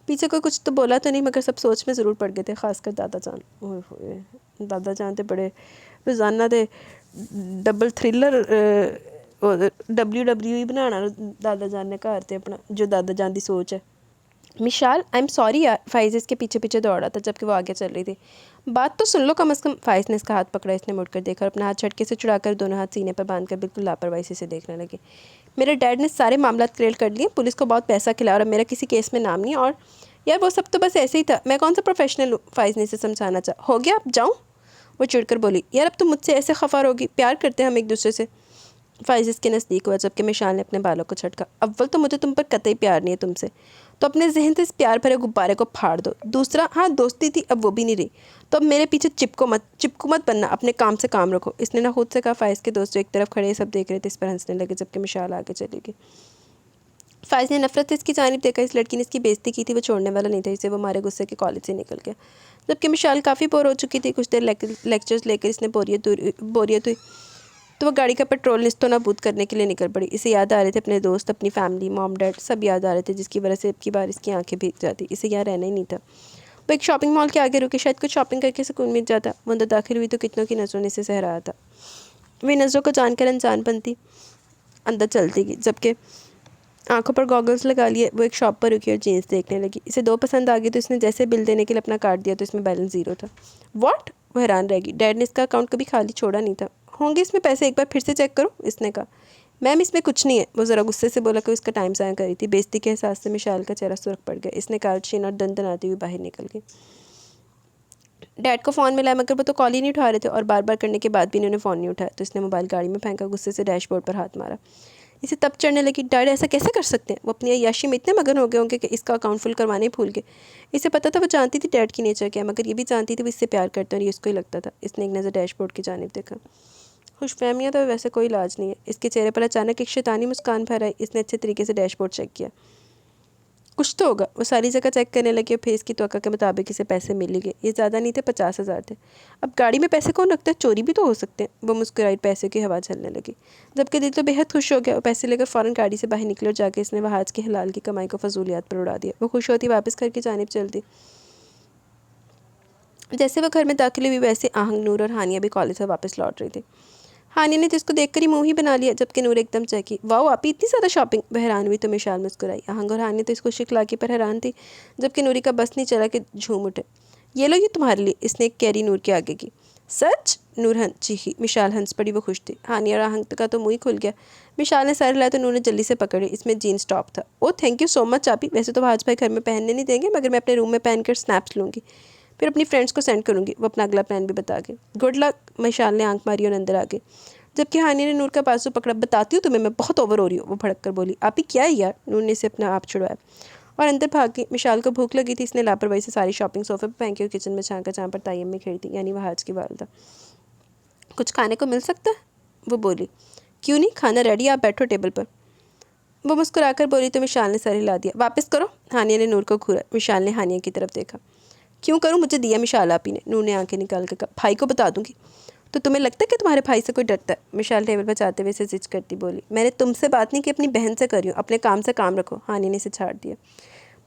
पीछे कोई कुछ तो बोला तो नहीं, मगर सब सोच में ज़रूर पड़ गए थे, खासकर दादा जान। ओए होए, दादा जान थे बड़े रोज़ाना दे डबल थ्रिलर WWE बनाना दादा जान ने घर ते अपना, जो दादा जान की सोच है। मिशाल, आई एम सॉरी यार। फ़ाइज़ इसके पीछे पीछे दौड़ा था, जबकि वो आगे चल रही थी। बात तो सुन लो कम अज़ कम। फ़ाइज़ ने इसका हाथ पकड़ा। इसने मुड़कर देखा और अपना हाथ झटके से चुड़ाकर दोनों हाथ सीने पर बांधकर बिल्कुल लापरवाही से देखने लगे। मेरे डैड ने सारे मामला क्लियर कर लिए, पुलिस को बहुत पैसा खिलाया और मेरा किसी केस में नाम नहीं। और यार वो सब तो बस ऐसे ही था, मैं कौन सा प्रोफेशनल हूँ? फ़ाइज़ ने इसे समझाना चाहा। हो गया, अब जाऊँ? वो चिढ़कर बोली। यार अब तुम मुझसे ऐसे खफा रहोगी? प्यार करते हैं हम एक दूसरे से। फ़ाइज़ इसके नज़दीक हुआ, जबकि मिशाल ने अपने बालों को झटका। अव्वल तो मुझे तुम पर कतई प्यार नहीं है तुमसे, तो अपने जहन से इस प्यार भरे गुब्बारे को फाड़ दो। दूसरा, हाँ दोस्ती थी, अब वो भी नहीं रही, तो अब मेरे पीछे चिपको मत बनना, अपने काम से काम रखो। इसने ना खुद से कहा। फ़ाइज़ के दोस्त जो एक तरफ खड़े सब देख रहे थे, इस पर हंसने लगे, जबकि मिशाल आगे चली गई। फ़ाइज़ ने नफरत से इसकी जानिब देखा। इस लड़की ने इसकी बेइज्जती की थी, वो छोड़ने वाला नहीं था इसे। वो मारे गुस्से के कॉलेज से निकल गया, जबकि मिशाल काफ़ी बोर हो चुकी थी। कुछ देर लेक्चर्स लेकर इसने बोरियत हुई। तो वो गाड़ी का पेट्रोल निस्तो नाबूद करने के लिए निकल पड़ी। इसे याद आ रहे थे अपने दोस्त, अपनी फैमिली, मॉम डैड सब याद आ रहे थे, जिसकी वजह से अब की बार इसकी आंखें भीग जाती। इसे यहाँ रहना ही नहीं था। वो एक शॉपिंग मॉल के आगे रुके, शायद कुछ शॉपिंग करके सुकून मिल जाता। वो अंदर दाखिल हुई तो कितनों की नज़रों ने इसे सहराया था। वे नज़रों को जानकर अनजान बनती अंदर चलती गई, जबकि आंखों पर गॉगल्स लगा लिए वो एक शॉप पर रुकी और जीन्स देखने लगी। इसे 2 पसंद आ गई तो इसने जैसे बिल देने के लिए अपना कार्ड दिया तो इसमें बैलेंस 0 था। व्हाट? वो हैरान रहेगी। डैड ने इसका अकाउंट कभी खाली छोड़ा नहीं था। होंगे इसमें पैसे, एक बार फिर से चेक करो, इसने कहा। मैम इसमें कुछ नहीं है, वो ज़रा गुस्से से बोला कि उसका टाइम ज़ाया करी थी। बेइज्जती के एहसास से मिशाल का चेहरा सुर्ख पड़ गया। इसने कार्ड छीना और दंदनाती हुई बाहर निकल गई। डैड को फ़ोन मिला मगर वो तो कॉल ही नहीं उठा रहे थे और बार बार करने के बाद भी इन्होंने फ़ोन नहीं उठाया, तो इसने मोबाइल गाड़ी में फेंका, गुस्से से डैशबोर्ड पर हाथ मारा। इसे तब चढ़ने लगी, डैड ऐसा कैसे कर सकते हैं? वो अपनी अय्याशी में इतने मगन हो गए होंगे कि इसका अकाउंट फुल करवाने ही भूल गए। इसे पता था, वो जानती थी डैड की नेचर क्या है, मगर ये भी जानती थी वो इससे प्यार करते हैं और ये उसको ही लगता था। इसने एक नज़र डैशबोर्ड की जानिब देखा। खुशफहमियाँ तो वैसे कोई इलाज नहीं है। इसके चेहरे पर अचानक एक शैतानी मुस्कान फहराई। इसने अच्छे तरीके से डैशबोर्ड चेक किया। कुछ तो होगा। वो सारी जगह चेक करने लगी और फिर इसकी तवक्का के मुताबिक इसे पैसे मिल गए। ये ज़्यादा नहीं थे, 50,000 थे। अब गाड़ी में पैसे कौन रखता है? चोरी भी तो हो सकते हैं। वो मुस्कुराई, पैसे की हवा चलने लगी, जबकि दिल तो बेहद खुश हो गया। वो पैसे लेकर फ़ौरन गाड़ी से बाहर निकले और जाके इसने वह आज की हलाल की कमाई को फजूलियात पर उड़ा दिया। वो खुश होती वापस घर की जानिब चलती। जैसे वो घर में दाखिल हुई वैसे आहंग, नूर और हानिया भी कॉलेज से वापस लौट रही थी। हानिया ने तो इसको देखकर ही मुंह ही बना लिया, जबकि नूर एकदम चहकी। वाओ आपी, इतनी ज़्यादा शॉपिंग! वह हैरान हुई तो मिशाल मुस्कुराई। आहंग और हानिया तो इसको शिकलाकी पर हैरान थी, जबकि नूरी का बस नहीं चला कि झूम उठे। ये लो, ये तुम्हारे लिए, इसने एक कैरी नूर के आगे की। सच? नूर चीखी। मिशाल हंस पड़ी, वो खुश थी। हानिया और आहंग का तो मुँह ही खुल गया। मिशाल ने सारे लाया तो नूर ने जल्दी से पकड़े। इसमें जीन्स टॉप था। Oh thank you so much आपी, वैसे तो आज भाई घर में पहनने नहीं देंगे, मगर मैं अपने रूम में पहनकर स्नैप्स लूँगी, फिर अपनी फ्रेंड्स को सेंड करूँगी। वो अपना अगला प्लान भी बता के। Good luck. मिशाल ने आंख मारी और अंदर आ गई, जबकि हानिया ने नूर का बाजू पकड़ा। बताती हूँ तुम्हें, मैं बहुत ओवर हो रही हूँ, वो भड़क कर बोली। आप ही क्या है यार? नूर ने इसे अपना आप छुड़वाया और अंदर भाग गई। मिशाल को भूख लगी थी। इसने लापरवाही से सारी शॉपिंग सोफे पर फेंकी और किचन में झांका, जहाँ पर तायम में खड़ी थी, यानी वह आज की वालदा। कुछ खाने को मिल सकता है? वो बोली। क्यों नहीं, खाना रेडी, आप बैठो टेबल पर। वो मुस्कुराकर बोली तो मिशाल ने सर हिला दिया। वापस करो। हानिया ने नूर को घूरा। मिशाल ने हानिया की तरफ देखा। क्यों करूँ, मुझे दिया मिशाल आपी ने। नूर ने आंखें निकाल कर कहा। भाई को बता दूंगी। तो तुम्हें लगता है कि तुम्हारे भाई से कोई डरता है? मिशाल टेबल पर जाते हुए इसे जिद करती बोली। मैंने तुमसे बात नहीं की, अपनी बहन से कर रही हूँ, अपने काम से काम रखो। हानी ने इसे छाड़ दिया।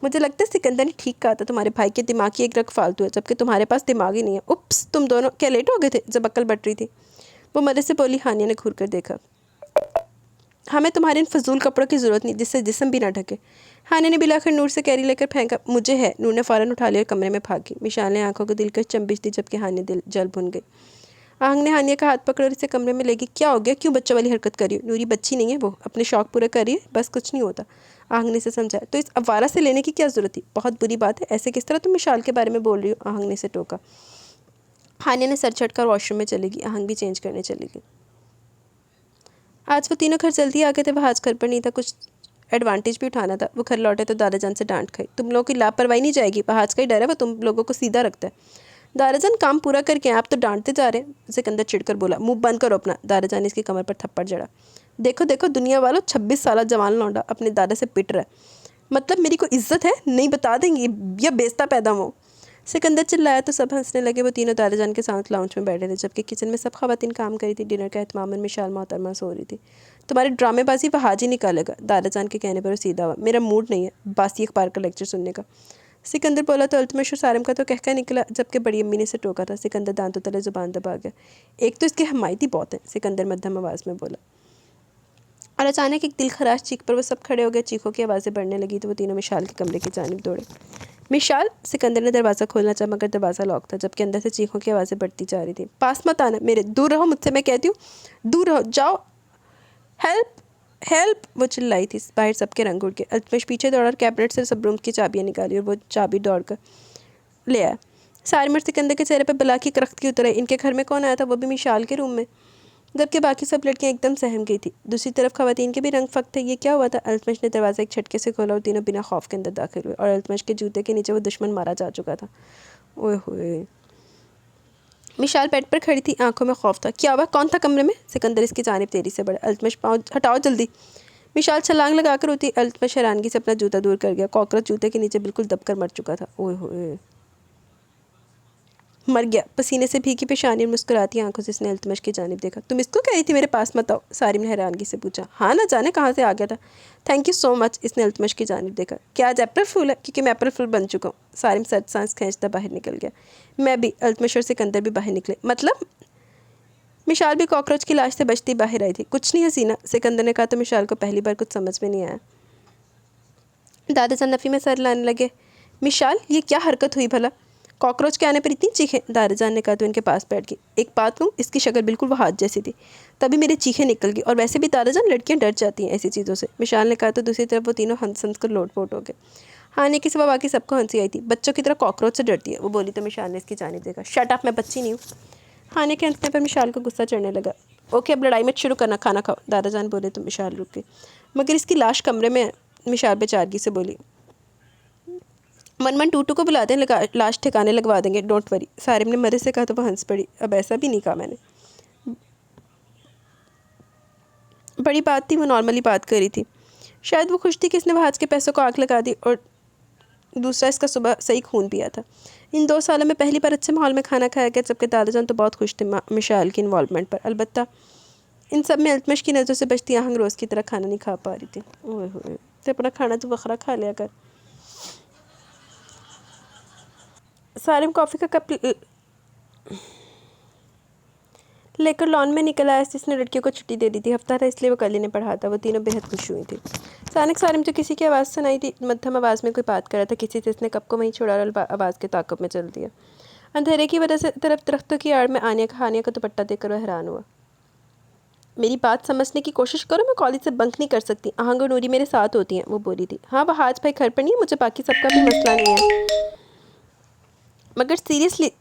मुझे लगता है सिकंदर ने ठीक कहा था, तुम्हारे भाई के दिमाग की एक रग फालतू है, जबकि तुम्हारे पास दिमाग ही नहीं है। उप्स, तुम दोनों क्या लेट हो गए थे जब अक्ल बट रही थी? वो मदद से बोली। हानिया ने घूर कर देखा। हमें तुम्हारे इन फजूल कपड़ों की ज़रूरत नहीं जिससे जिस्म भी ना ढके। हानिया ने बिलाकर नूर से कैरी लेकर फेंका। मुझे है। नूर ने फ़ौरन उठा लिया और कमरे में भागी। मिशाल ने आंखों को दिलकश चंबिश दी, जबकि हानिया दिल जल भुन गई। आहंग ने हानिया का हाथ पकड़ और इसे कमरे में ले गई। क्या हो गया, क्यों बच्चों वाली हरकत कर रही हो? नूरी बच्ची नहीं है, वो अपने शौक पूरे कर रही है, बस कुछ नहीं होता। आहंग ने इसे समझाया। तो इस अवारा से लेने की क्या ज़रूरत थी? बहुत बुरी बात है, ऐसे किस तरह तुम मिशाल के बारे में बोल रही हो? आहंग ने इसे टोका। हानिया ने सर छटकर वॉशरूम में चली गई। आहंग भी चेंज करने चली गई। आज वो तीनों घर जल्दी आ गए थे। वह आज घर पर नहीं था, कुछ एडवांटेज भी उठाना था। वो घर लौटे तो दादाजान से डांट खाई। तुम लोगों की लापरवाही नहीं जाएगी, आज का ही डर है, वो तुम लोगों को सीधा रखता है। दाराजान काम पूरा करके आप तो डांटते जा रहे हैं, सिकंदर चिढ़कर बोला। मुंह बंद करो अपना। दाराजान ने इसकी कमर पर थप्पड़ जड़ा। देखो देखो दुनिया वालों, 26 साल जवान लौंडा अपने दादा से पिट रहा है, मतलब मेरी कोई इज्जत है? नहीं बता देंगी या बेस्ता पैदा हो? सिकंदर चिल्लाया तो सब हंसने लगे। वो तीनों दादाजान के साथ लाउंज में बैठे थे, जबकि किचन में सब खवातीन काम करी थी। डिनर का एहतमाम मिशाल मोहतरमा सो रही थी। तुम्हारी ड्रामेबाजी वह आज ही निकालेगा। दादाजान के कहने पर वो सीधा हुआ। मेरा मूड नहीं है बासी अखबार का लेक्चर सुनने का। सिकंदर बोला तो अल्तमश और सारिम का तो कहका निकला, जबकि बड़ी अम्मी ने इसे टोका था। सिकंदर दांतों तले जुबान दबा गया। एक तो इसकी हमायती बहुत है, सिकंदर मध्यम आवाज़ में बोला। और अचानक एक दिल खराश चीख पर वो सब खड़े हो गए। चीखों की आवाज़ें बढ़ने लगी तो वो तीनों मिशाल के कमरे की जानिब दौड़े। मिशाल! सिकंदर ने दरवाज़ा खोलना चाहा, मगर दरवाज़ा लॉक था, जबकि अंदर से चीखों की आवाज़ें बढ़ती जा रही थी। पास मत आना मेरे, दूर रहो मुझसे, मैं कहती हूँ दूर रहो, जाओ। Help help! वो चिल्लाई थी। बाहर सबके रंग उड़ गए। अल्तमश पीछे दौड़ा और कैबिनेट से सब रूम की चाबियाँ निकाली और वो चाबी दौड़ कर ले आया। सारिम और सिकंदर के चेहरे पर बला की करख्त की उतरे। इनके घर में कौन आया था? वो भी मिशाल के रूम में, जबकि बाकी सब लड़कियां एकदम सहम गई थी। दूसरी तरफ खवातीन के भी रंग फक थे। ये क्या हुआ था? अल्तमश ने दरवाज़ा एक झटके से खोला और तीनों बिना खौफ के अंदर दाखिल हुए। और अल्तमश के जूते के नीचे वो दुश्मन मारा जा चुका था। ओए होए! मिशाल बेड पर खड़ी थी, आंखों में खौफ था। क्या हुआ? कौन था कमरे में? सिकंदर इसकी जानिब तेजी से बढ़ा। अल्तमश पाँव हटाओ जल्दी। मिशाल छलांग लगाकर उठी। अल्तमश हैरानगी से अपना जूता दूर कर गया। कॉकरोच जूते के नीचे बिल्कुल दबकर मर चुका था। ओए होए! मर गया। पसीने से भीगी पेशानी और मुस्कुराती आंखों से इसने इल्तमश की जानिब देखा। तुम इसको कह रही थी मेरे पास मत आओ? सारिम ने हैरानगी से पूछा। हाँ, ना जाने कहाँ से आ गया था। Thank you so much. इसने इल्तमश की जानिब देखा। क्या आज अप्रैल फूल है? क्योंकि मैं अप्रैल फूल बन चुका हूँ। सारिम सच सांस खींचता बाहर निकल गया। मैं भी। इल्तमश और सिकंदर भी बाहर निकले। मतलब? मिशाल भी कॉकरोच की लाश से बचती बाहर आई थी। कुछ नहीं हसीना, सिकंदर ने कहा तो मिशाल को पहली बार कुछ समझ में नहीं आया। दादाजान नफ़ी में सर लाने लगे। मिशाल, ये क्या हरकत हुई भला? कॉकरोच के आने पर इतनी चीखें? दादाजान ने कहा तो इनके पास बैठ गई। एक बात कहूँ, इसकी शक्ल बिल्कुल वो हाथ जैसी थी। तभी मेरी चीखें निकल गई। और वैसे भी दादाजान, लड़कियां डर जाती हैं ऐसी चीज़ों से। मिशाल ने कहा तो दूसरी तरफ वो तीनों हंस हंस कर लोटपोट हो गए। हानि के सिवा बाकी सबको हंसी आई थी। बच्चों की तरह कॉकरोच से डरती है, वो बोली तो मिशाल ने इसकी जानिब देखा। शट अप, मैं बच्ची नहीं हूँ। हानि के हंसने पर मिशाल को गुस्सा चढ़ने लगा। ओके, अब लड़ाई मत शुरू करना, खाना खाओ। दादाजान बोले तो मिशाल रुक गई। मगर इसकी लाश कमरे में है, मिशाल बेचारगी से बोली। मन टूटू को बुला दें, लाश ठिकाने लगवा देंगे, डोंट वरी। सारिम ने मरे से कहा तो वो हंस पड़ी। अब ऐसा भी नहीं कहा मैंने। बड़ी बात थी, वो नॉर्मली बात कर रही थी। शायद वो खुश थी कि इसने वहाज के पैसों को आग लगा दी और दूसरा इसका सुबह सही खून पिया था। इन 2 सालों में पहली बार अच्छे माहौल में खाना खाया गया, जबकि दादाजान तो बहुत खुश थे मिशाल की इन्वॉल्वमेंट पर। अलबत्ता इन सब में इल्तमश की नज़रों से बचती आहंग रोज़ की तरह खाना नहीं खा पा रही थी। ओए होए, तो अपना खाना तो बखरा खा लिया कर। सारिम कॉफ़ी का कप लेकर लॉन में निकल आया। जिसने लड़कियों को छुट्टी दे दी थी। हफ्ता था इसलिए वो कल ही ने पढ़ा था। वो तीनों बेहद खुश हुई थी। अचानक सारिम जो किसी की आवाज़ सुनाई थी। मध्यम आवाज़ में कोई बात कर रहा था किसी से। इसने कप को वहीं छोड़ा और आवाज़ के ताक़ुब में चल दिया। अंधेरे की वजह से तरफ दरख्तों की आड़ में हानिया का दुपट्टा देखकर वह हैरान हुआ। मेरी बात समझने की कोशिश करो, मैं कॉलेज से बंक नहीं कर सकती। आहंग और नूरी मेरे साथ होती हैं, वो बोली थी। हाँ, वह आज भाई घर पर नहीं है, मुझे बाकी सबका भी मसला नहीं है। मगर सीरियसली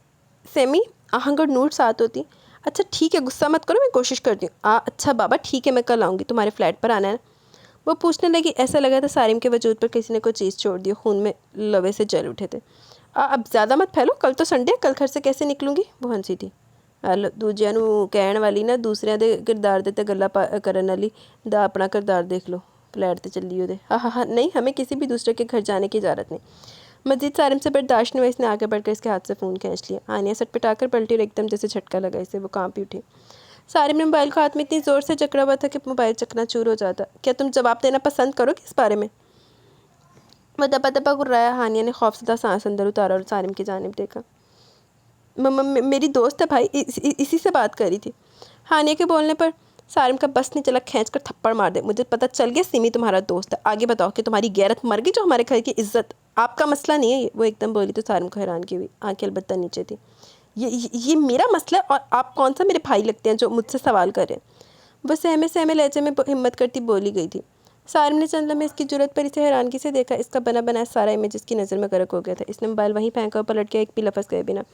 सेमी, आहंग और नूर साथ होती। अच्छा ठीक है, गुस्सा मत करो, मैं कोशिश करती हूँ। अच्छा बाबा ठीक है, मैं कल आऊँगी, तुम्हारे फ्लैट पर आना है। वो पूछने लगी। ऐसा लगा था सारिम के वजूद पर किसी ने कोई चीज़ छोड़ दी। खून में लवे से जल उठे थे। अब ज़्यादा मत फैलो, कल तो संडे, कल घर से कैसे निकलूँगी? वो हंसी थी। हल दूजिਆਂ ਨੂੰ ਕਹਿਣ ਵਾਲੀ ਨਾ ਦੂਸਰਿਆਂ ਦੇ किरदार ਦੇ ਤੇ ਗੱਲਾਂ ਕਰਨ वाली ਦਾ अपना किरदार देख लो। फ्लैट ਤੇ ਚੱਲੀ ਉਹਦੇ। हाँ, नहीं, हमें किसी भी दूसरे के घर जाने की इजाज़त नहीं। मजीद सारिम से बर्दाश्त नहीं हुआ। इसने आगे बढ़कर इसके हाथ से फ़ोन खींच लिया। आनिया सटपटाकर पलटी और एकदम जैसे झटका लगा इसे। वो कांपी उठी। सारिम ने मोबाइल को हाथ में इतनी ज़ोर से जकड़ा हुआ था कि मोबाइल चकनाचूर हो जाता। क्या तुम जवाब देना पसंद करोगे इस बारे में? वह दबा दबा गुर्राया। हानिया ने खौफजदा सांस अंदर उतारा और सारिम की जानिब देखा। मेरी दोस्त है भाई, इसी से बात करी थी। हानिया के बोलने पर सारिम का बस नहीं चला, खींच कर थप्पड़ मार दे। मुझे पता चल गया सिमी तुम्हारा दोस्त है। आगे बताओ कि तुम्हारी गैरत मर गई जो हमारे घर की इज्जत। आपका मसला नहीं है ये। वो एकदम बोली तो सारिम को हैरान की हुई। आंखें अलबत्ता नीचे थी। ये मेरा मसला है और आप कौन सा मेरे भाई लगते हैं जो मुझसे सवाल करें? वो सहमे सहमे लहजे में हिम्मत करती बोली गई थी। सारिम ने चंद लम्हे इसकी जरूरत पर इसे हैरानगी से देखा। इसका बना बनाया सारा इमेज इसकी नज़र में गर्क हो गया था। इसने मोबाइल वहीं फेंका और पलट के एक भी लफ्ज़ गए बिना।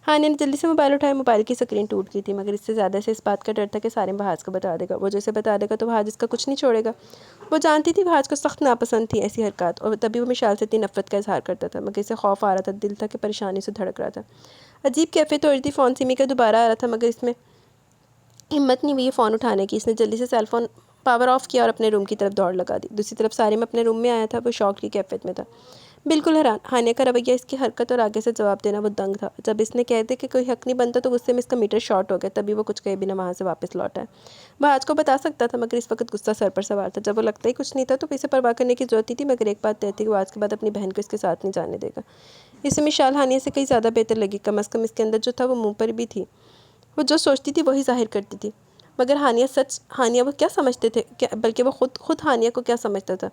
हानिया ने जल्दी से मोबाइल उठाया। मोबाइल की स्क्रीन टूट गई थी, मगर इससे ज़्यादा से इस बात का डर था कि सारिम वहाज को बता देगा। वो जैसे बता देगा तो वहाज इसका कुछ नहीं छोड़ेगा। वो जानती थी वहाज को सख्त नापसंद थी ऐसी हरकत, और तभी वो मिशाल से इतनी नफरत का इजहार करता था। मगर इसे खौफ आ रहा था, दिल था कि परेशानी से धड़क रहा था। अजीब कैफियत हो रही थी। फ़ोन सिमी का दोबारा आ रहा था, मगर इसमें हिम्मत नहीं हुई ये फ़ोन उठाने की। इसने जल्दी से सेलफोन पावर ऑफ किया और अपने रूम की तरफ दौड़ लगा दी। दूसरी तरफ सारिम अपने रूम में आया था। वो शौक की कैफियत में था, बिल्कुल हैरान। हानिया का रवैया, इसकी हरकत और आगे से जवाब देना वो दंग था। जब इसने कह दिया कि कोई हक नहीं बनता तो गुस्से में इसका मीटर शॉर्ट हो गया। तभी वो कुछ कहे बिना वहाँ से वापस लौटा है। वह आज को बता सकता था, मगर इस वक्त गुस्सा सर पर सवार था। जब वो लगता ही कुछ नहीं था तो इसे परवाह करने की जरूरत ही थी। मगर एक बात तय थी कि वो आज के बाद अपनी बहन को इसके साथ नहीं जाने देगा। इसे मिशाल हानिया से कहीं ज़्यादा बेहतर लगी। कम अज़ कम इसके अंदर जो था वो मुँह पर भी थी। वो जो सोचती थी वही जाहिर करती थी। मगर हानिया वो क्या समझते थे, क्या बल्कि वो खुद हानिया को क्या समझता था।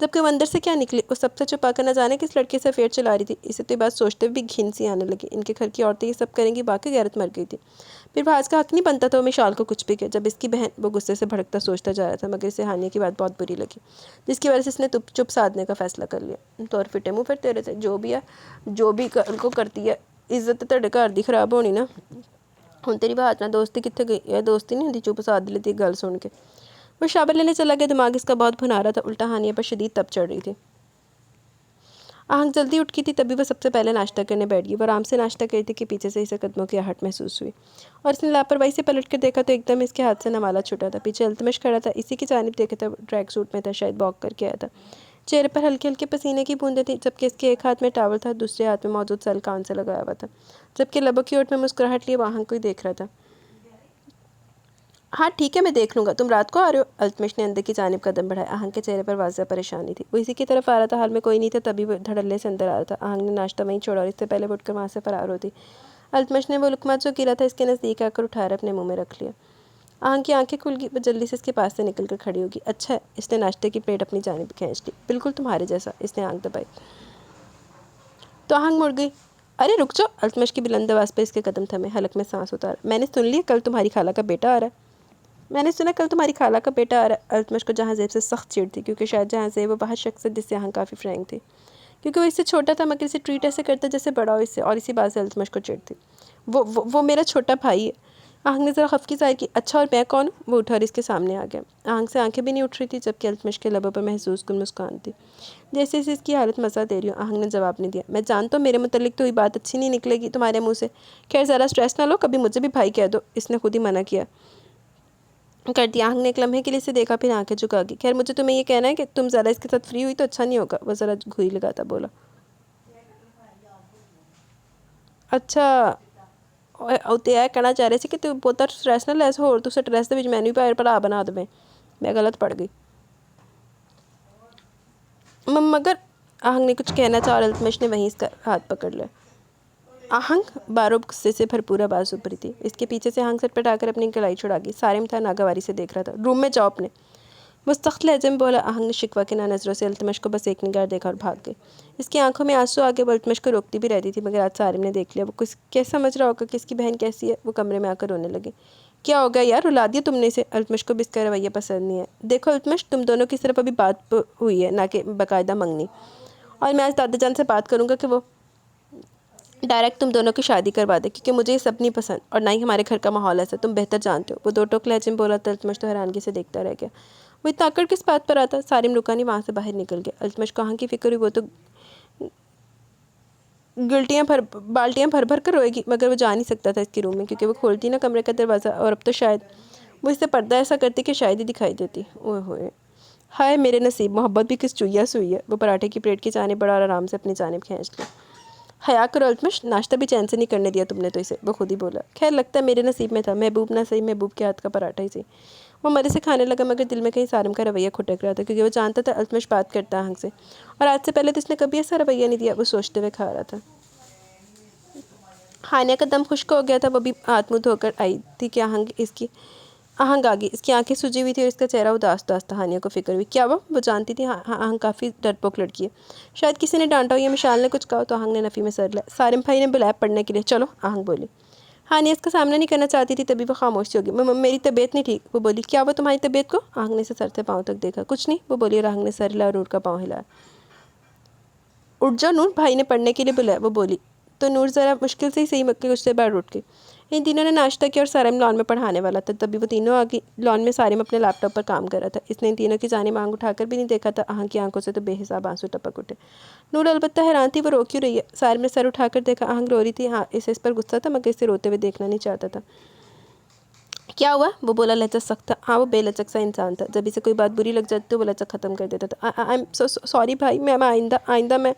जबकि वो अंदर से क्या निकली, वो सबसे छुपा कर न जाने किस लड़के से अफेयर चला रही थी। इसे तो ये बात सोचते हुए भी घिन सी आने लगी। इनके घर की औरतें ये सब करेंगी, बाकी गैरत मर गई थी। फिर भाज का हक नहीं बनता था वो मिशाल को कुछ भी कहे। जब इसकी बहन, वो गुस्से से भड़कता सोचता जा रहा था, मगर इसे हानिया की बात बहुत बुरी लगी, जिसकी वजह से इसने चुप साधने का फैसला कर लिया। तो और फिटे मुँह फिर तेरे थे, जो भी है, जो भी को करती है इज्जत तेरे घर दी खराब होनी ना। ਹੁਣ तेरी बात ना दोस्ती कितने गई है? दोस्ती नहीं होती चुप साध लेती गल सुन के। वो शाबर लेने चला गया। दिमाग इसका बहुत भुना रहा था। उल्टा हानिया पर शदीद तप चढ़ रही थी। आहंग जल्दी उठ की थी, तभी वो सबसे पहले नाश्ता करने बैठ गई। वो आराम से नाश्ता करी थी कि पीछे से इसे कदमों की आहट महसूस हुई और इसने लापरवाही से पलट कर देखा तो एकदम इसके हाथ से नवाला छूटा था। पीछे अल्तमश खड़ा था, इसी की जानिब देखा था। ट्रैक सूट में था, शायद वॉक करके आया था। चेहरे पर हल्के हल्के पसीने की बूंदें थी, जबकि इसके एक हाथ में टावल था, दूसरे हाथ में मौजूद सेल कान से लगाया हुआ था, जबकि लबों की ओट में मुस्कुराहट लिए आहंग को ही देख रहा था। हाँ ठीक है, मैं देख लूँगा। तुम रात को आ रहे हो? अल्तमश ने अंदर की जानिब कदम बढ़ाया। आहंग के चेहरे पर वाज़ह परेशानी थी। वो इसी की तरफ आ रहा था। हाल में कोई नहीं था, तभी वो धड़ल्ले से अंदर आ रहा था। आहंग ने नाश्ता वहीं छोड़ा और इससे पहले वो उठकर वहाँ से फरार होती। अल्तमश ने वो लुकमा जो गिरा था इसके नज़दीक आकर उठाकर अपने मुँह में रख लिया। आहंग की आंखें खुल गई। वो जल्दी से इसके पास से निकल कर खड़ी होगी। अच्छा है, इसने नाश्ते की प्लेट अपनी जानिब खींच ली। बिल्कुल तुम्हारे जैसा। इसने आंख दबाई तो आहंग मुड़ गई। अरे रुक जाओ। अल्तमश की बुलंद आवाज़ पर इसके कदम थमे। हलक में सांस उतार। मैंने सुन लिया कल तुम्हारी खाला का बेटा आ रहा है। मैंने सुना कल तुम्हारी खाला का बेटा आ रहा है। अल्तमश को जहांज़ेब से सख्त चिढ़ थी, क्योंकि शायद जहांज़ेब वो बाहर शख्स है जिससे आहंग काफ़ी फ्रैंक थी, क्योंकि वो इससे छोटा था मगर इसे ट्रीट ऐसे करता जैसे बड़ा हो इससे, और इसी बात से अल्तमश को चिढ़ थी। वो मेरा छोटा भाई है। आहंग ने ज़रा खफकी ज़ाहिर की। अच्छा, और मैं कौन हूँ? वो उठा और इसके सामने आ गया। आहंग से आंखें भी नहीं उठ रही थी, जबकि अल्तमश के लबों पर महसूस कुन मुस्कान थी, जैसे इसे इसकी हालत मज़ा दे रही हो। आहंग ने जवाब नहीं दिया। मैं जानता हूँ मेरे मुतल्लिक तो हुई बात अच्छी नहीं निकलेगी तुम्हारे मुँह से। खैर ज़रा स्ट्रेस ना लो, कभी मुझे भी भाई कह दो। इसने खुद ही मना किया कर दिया। आहंग ने एक लम्हे के लिए इसे देखा, फिर आंखें झुका दी। खैर मुझे तुम्हें ये कहना है कि तुम ज़रा इसके साथ फ्री हुई तो अच्छा नहीं होगा। वो ज़रा घुरी लगाता बोला। अच्छा ते है कहना चाह रहे थे कि तू बहुत स्ट्रेस ना लैस होर तू स्ट्रेस के मैनू भी भरा बना देवे। मैं गलत पड़ गई मगर आहंग ने कुछ कहना चाहा और अल्तमश ने वहीं इसका हाथ पकड़ लिया। आहंग बारो गुस्से से भरपूर आवाज़ ऊपरी थी। इसके पीछे से आहंग सटपटाकर अपनी कलाई छुड़ा गई। सारिम था नागवारी से देख रहा था। रूम में जाओ अपने। वो सख्त लहजे में बोला। आहंग ने शिकवा के ना नज़रों से अल्तमश को बस एक निगाह देखा और भाग गई। इसकी आंखों में आंसू आगे। वो अल्तमश को रोकती भी रहती थी, मगर आज सारिम ने देख लिया। वो कुछ कैसे समझ रहा होगा कि इसकी बहन कैसी है। वो कमरे में आकर रोने लगी। क्या हो गया यार, रुला दिया तुमने इसे? अल्तमश को भी इसका रवैया पसंद नहीं है। देखो अल्तमश, तुम दोनों की सिर्फ अभी बात हुई है, ना कि बाकायदा मंगनी, और मैं आज दादा जान से बात करूँगा कि वो डायरेक्ट तुम दोनों की शादी करवा दे, क्योंकि मुझे ये सब नहीं पसंद और ना ही हमारे घर का माहौल ऐसा, तुम बेहतर जानते हो। वो दो टोक लहजे में बोला। अल्तमश तो हैरानगी से देखता रह गया। वो इतना आकड़ किस बात पर आता? सारिम रुका नहीं, वहाँ से बाहर निकल गया। अल्तमश को आहंग की फिक्र हुई। वो तो बाल्टियाँ भर भर कर रोएगी, मगर वो जा नहीं सकता था इसके रूम में, क्योंकि वो खोलती ना कमरे का दरवाज़ा, और अब तो शायद वो इससे पर्दा ऐसा करती कि शायद ही दिखाई देती। ओए होए, हाय मेरे नसीब, मोहब्बत भी किस चुइया से हुई है। वो पराठे की प्लेट की जानिब बढ़ा और आराम से अपनी जानिब खींच लिया। हया करो अल्तमश, नाश्ता भी चैन से नहीं करने दिया तुमने तो इसे। वो खुद ही बोला। खैर लगता है मेरे नसीब में था। महबूब ना सही, महबूब के हाथ का पराठा ही सही। वो मज़े से खाने लगा, मगर दिल में कहीं सारिम का रवैया खटक रहा था, क्योंकि वो जानता था अल्तमश बात करता आहंग से, और आज से पहले तो इसने कभी ऐसा रवैया नहीं दिया। वो सोचते हुए खा रहा था। हानिया का दम खुश्क हो गया था। वो भी हाथ मुँह धोकर आई थी कि आहंग आ गई। इसकी आंखें सूजी हुई थी और इसका चेहरा उदास उदास था। हानिया को फिक्र हुई। क्या वो जानती थी आहंग काफ़ी डरपोक लड़की है। शायद किसी ने डांटा हो या मिशाल ने कुछ कहा, तो आहंग ने नफ़ी में सर लिया। सारिम भाई ने बुलाया पढ़ने के लिए, चलो। आहंग बोली। हानिया इसका सामना नहीं करना चाहती थी, तभी वो खामोश सी होगी। मेरी तबीयत नहीं ठीक। वो बोली। क्या वो तुम्हारी तबीयत को? आहंग ने इसे सर से पाँव तक देखा। कुछ नहीं, वो बोली। और आहंग ने सर हिलाया और नूर का पाँव हिलाया। उठ जाओ नूर, भाई ने पढ़ने के लिए बुलाया। वो बोली। तो नूर ज़रा मुश्किल से ही सही, मक्के कुछ देर बाद उठ गई। इन तीनों ने नाश्ता किया और सारिम लॉन में पढ़ाने वाला था, तभी वो तीनों आ गई। लॉन में सारिम अपने लैपटॉप पर काम कर रहा था। इसने इन तीनों की जानिब आंख उठाकर भी नहीं देखा था। आहंग की आंखों से तो बेहिसाब आंसू टपक उठे। नूर अलबत्ता हैरान थी, वो रो क्यों रही है। सारिम ने सर उठाकर देखा। आहंग रो रही थी। हाँ, इसे इस पर गुस्सा था, मगर इसे रोते हुए देखना नहीं चाहता था। क्या हुआ? वो बोला। लहजा सख्त था। हाँ, वो बेलचक सा इंसान था। जब इसे कोई बात बुरी लग जाती तो वो लचक ख़त्म कर देता था। आई एम सॉरी भाई, मैं आइंदा मैं।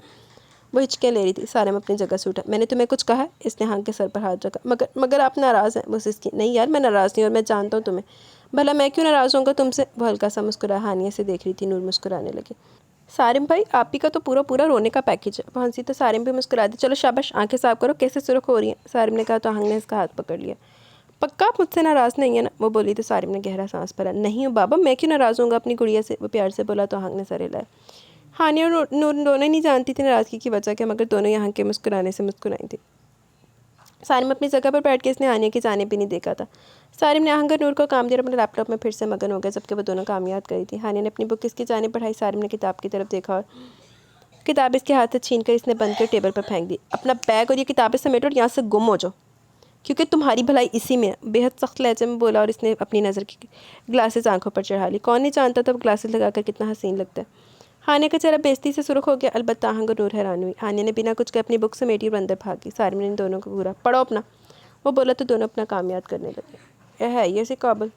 वो हिचके ले रही थी। सारिम अपनी जगह से उठा। मैंने तुम्हें कुछ कहा? इसने आहंग के सर पर हाथ रखा। मगर आप नाराज़ हैं? वो सिसकी। नहीं यार, मैं नाराज़ नहीं, और मैं जानता हूँ तुम्हें। भला मैं क्यों नाराज़ होऊंगा तुमसे? वो हल्का सा मुस्कुरा। हानिया से देख रही थी। नूर मुस्कुराने लगी। सारिम भाई, आप ही का तो पूरा पूरा रोने का पैकेज है। वो हंसी तो सारिम भी मुस्कुरा दी। चलो शाबाश, आंखें साफ करो, कैसे सुर्ख हो रही हैं? सारिम ने कहा, तो आहंग ने इसका हाथ पकड़ लिया। पक्का आप मुझसे नाराज़ नहीं है ना? वो बोली। तो सारिम ने गहरा सांस भरा। नहीं हूँ बाबा, मैं क्यों नाराज़ होऊंगा अपनी गुड़िया से? वो प्यार से बोला। तो आहंग ने सर हिलाया। हानिया और नूर दोनों नहीं जानती थी नाराज़गी की वजह क्या, मगर दोनों यहाँ के मुस्कुराने से मुस्कुराई थी। सारिम अपनी जगह पर बैठ के इसने हानिया की जाने भी नहीं देखा था। सारिम ने आहंग और नूर को काम दिया, अपने लैपटॉप में फिर से मगन हो गया, जबकि वो दोनों काम याद करी थी। हानिया ने अपनी बुक इसकी जाने पढ़ाई। सारिम ने किताब की तरफ देखा और किताब इसके हाथ से छीन कर इसने बंद कर टेबल पर फेंक दी। अपना बैग और ये किताबें समेटो और यहाँ से गुम हो जाओ, क्योंकि तुम्हारी भलाई इसी में है। बेहद सख्त लहजे में बोला, और इसने अपनी नज़र की ग्लासेस आंखों पर चढ़ा ली। कौन नहीं जानता था वो ग्लासेस लगाकर कितना हसीन लगता है। हानिया का चेहरा बेइज्जती से सुर्ख हो गया। अलबत्ता आहंग और नूर हैरान हुई। हानिया ने बिना कुछ कहे अपनी बुक समेटी और अंदर भागी। सारिम ने इन दोनों को घूरा। पढ़ो अपना। वो बोला, तो दोनों अपना काम याद करने लगे। यह है ये से काबल,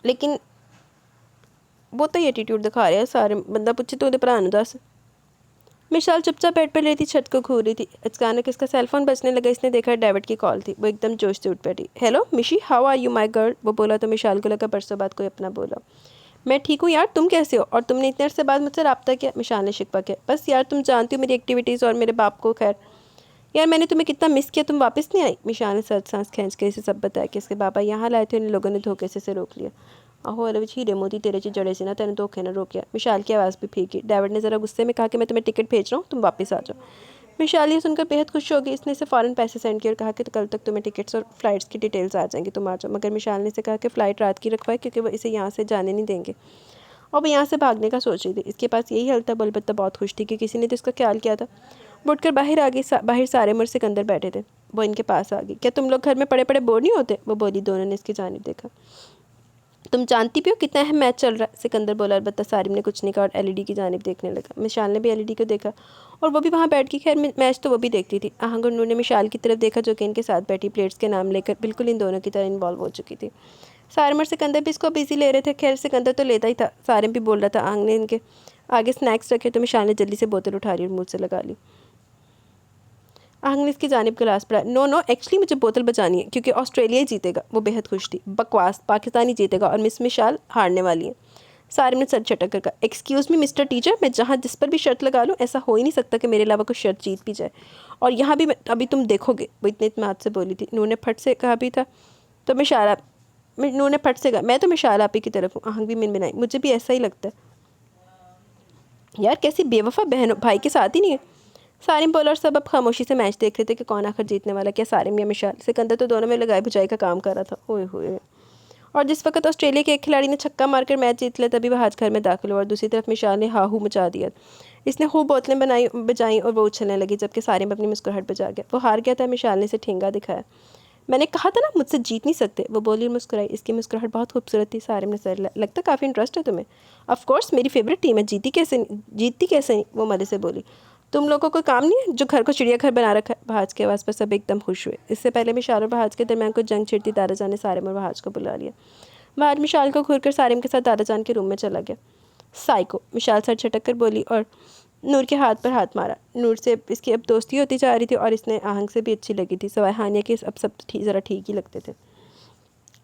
लेकिन बहुत ही एटीट्यूड दिखा रहा है सारे, बंदा पूछे तो भरा नूं दस। मिशाल चुपचाप बेड पर लेटी छत को घूर रही थी। अचानक इसका सेलफोन बजने लगा। इसने देखा डेविड की कॉल थी। वो एकदम जोश से उठ बैठी। Hello Mishi, how are you my girl. वो बोला तो मिशाल को लगा बरसों बाद कोई अपना बोला। मैं ठीक हूँ यार, तुम कैसे हो, और तुमने इतने अरसे बाद मुझसे रब्ता किया। मिशाल ने शिकवा किया। बस यार तुम जानती हो मेरी एक्टिविटीज़ और मेरे बाप को। खैर यार मैंने तुम्हें कितना मिस किया, तुम वापस नहीं आई। मिशाल ने सच सांस खींच के इसे सब बताया कि इसके पापा यहाँ लाए थे, इन लोगों ने धोखे से इसे रोक लिया। आहो अरे हीरे मोती तेरे ची जड़े से ना, तेने धोखे ने रोकिया। मिशाल की आवाज़ भी फीकी। डेविड ने ज़रा गुस्से में कहा कि मैं तुम्हें टिकट भेज रहा हूँ, तुम वापस आ जाओ। मिशाल ये सुनकर बेहद खुश हो गई। इसने इसे फ़ौरन पैसे सेंड किए और कहा कि कल तक तुम्हें टिकट्स और फ्लाइट्स की डिटेल्स आ जाएंगी, तुम आ जाओ। मगर मिशाल ने इसे कहा कि फ़्लाइट रात की रखवाए क्योंकि वो इसे यहाँ से जाने नहीं देंगे और वो यहाँ से भागने का सोच रही थी। इसके पास यही हल था। अलबत्ता बहुत खुश थी कि किसी ने तो इसका ख्याल किया था। वो उठकर बाहर आ गई। बाहर सारे मुर सिकंदर बैठे थे। वो इनके पास आ गई। क्या तुम लोग घर में पड़े पड़े बोर नहीं होते, वो बोली। दोनों ने इसकी जानिब देखा। तुम जानती भी हो कितना अहम मैच चल रहा है, सिकंदर बोला। अलबत्ता सारिम ने कुछ नहीं कहा और एलईडी की जानिब देखने लगा। मिशाल ने भी एलईडी को देखा और वो भी वहाँ बैठ गई। खैर मैच तो वो भी देखती थी। आहंग और नूर ने मिशाल की तरफ देखा जो कि इनके साथ बैठी प्लेट्स के नाम लेकर बिल्कुल इन दोनों की तरह इन्वॉल्व हो चुकी थी। सारिम और सिकंदर भी इसको बिजी ले रहे थे। खैर सिकंदर तो लेता ही था। सारिम भी बोल रहा था। आहंग ने इनके आगे स्नैक्स रखे तो मिशाल ने जल्दी से बोतल उठा ली और मुँह से लगा ली। आहंग ने इसकी जानिब गिलास पड़ा। नो एक्चुअली मुझे बोतल बचानी है क्योंकि ऑस्ट्रेलिया ही जीतेगा। वो बेहद खुश थी। बकवास, पाकिस्तानी जीतेगा और मिस मिशाल हारने वाली है। सारिम ने सर झटक कर कहा। एक्सक्यूज़ मी मिस्टर टीचर, मैं जहाँ जिस पर भी शर्त लगा लूँ ऐसा हो ही नहीं सकता कि मेरे अलावा कोई शर्त जीत भी जाए, और यहाँ भी अभी तुम देखोगे। वो इतने इत्मीनान से बोली थी। नूर ने फट से कहा भी था तो मिशाल नूर ने फट से कहा मैं तो मिशाल आप ही की तरफ हूँ। आहंग भी मिनमिनाई। मुझे भी ऐसा ही लगता है। यार कैसी बेवफा बहन, भाई के साथ ही नहीं है। सारिम बोला और सब अब खामोशी से मैच देख रहे थे कि कौन आखिर जीतने वाला, क्या सारिम या मिशाल। सिकंदर तो दोनों में लगाई बुझाई का काम कर रहा था। ओए होए। और जिस वक्त ऑस्ट्रेलिया के एक खिलाड़ी ने छक्का मारकर मैच जीत लिया तभी वह आज घर में दाखिल हुआ और दूसरी तरफ मिशाल ने हाहू मचा दिया। इसने खूब बोतलें बजाई और वो उछलने लगी जबकि सारिम अपनी मुस्कुराहट बजा गया। वो हार गया था। मिशाल ने इसे ठेंगा दिखाया। मैंने कहा था ना मुझसे जीत नहीं सकते, वो बोली और मुस्कुराई। इसकी मुस्कुराहट बहुत खूबसूरत थी। सारिम ने सर लगता काफ़ी इंटरेस्ट है तुम्हें। ऑफ कोर्स मेरी फेवरेट टीम है, जीतती कैसे नहीं, वो मज़े से बोली। तुम लोगों को काम नहीं है जो घर को चिड़ियाघर बना रखा है। बहाज की आवाज़ पर सब एकदम खुश हुए। इससे पहले मिशाल और बहाज के दरमियान कुछ जंग छिड़ती दादाजान ने सारिम और बहाज को बुला लिया। बहाज मिशाल को घूरकर सारिम के साथ दादाजान के रूम में चला गया। साइको, मिशाल सर झटक कर बोली और नूर के हाथ पर हाथ मारा। नूर से इसकी अब दोस्ती होती जा रही थी और इसने आहंग से भी अच्छी लगी थी, सवाए हानिया के अब सब ज़रा ठीक ही लगते थे।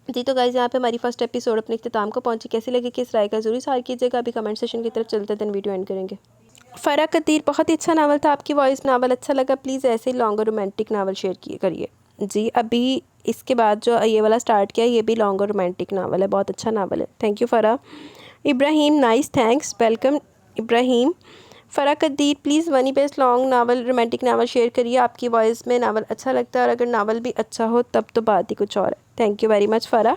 जी तो गाइज़ यहाँ पे हमारी फर्स्ट एपिसोड अपने इख्तिताम को पहुँची। कैसी लगी कि इस राय का ज़रूर सार कीजिएगा। अभी कमेंट सेशन की तरफ चलते देन वीडियो एंड करेंगे। फ़रा कदीर, बहुत ही अच्छा नावल था। आपकी वॉइस नावल अच्छा लगा। प्लीज़ ऐसे ही लॉन्ग और रोमांटिक नावल शेयर करिए। जी अभी इसके बाद जो ये वाला स्टार्ट किया ये भी लॉन्ग और रोमांटिक नावल है, बहुत अच्छा नावल है। Thank you Farah. Ibrahim, nice, thanks, welcome Ibrahim. Farah Qadeer, please one best long novel romantic novel share करिए। आपकी वॉइस में नावल अच्छा लगता है और अगर नावल भी अच्छा हो तब तो बात ही कुछ और है। Thank you very much फ़रा।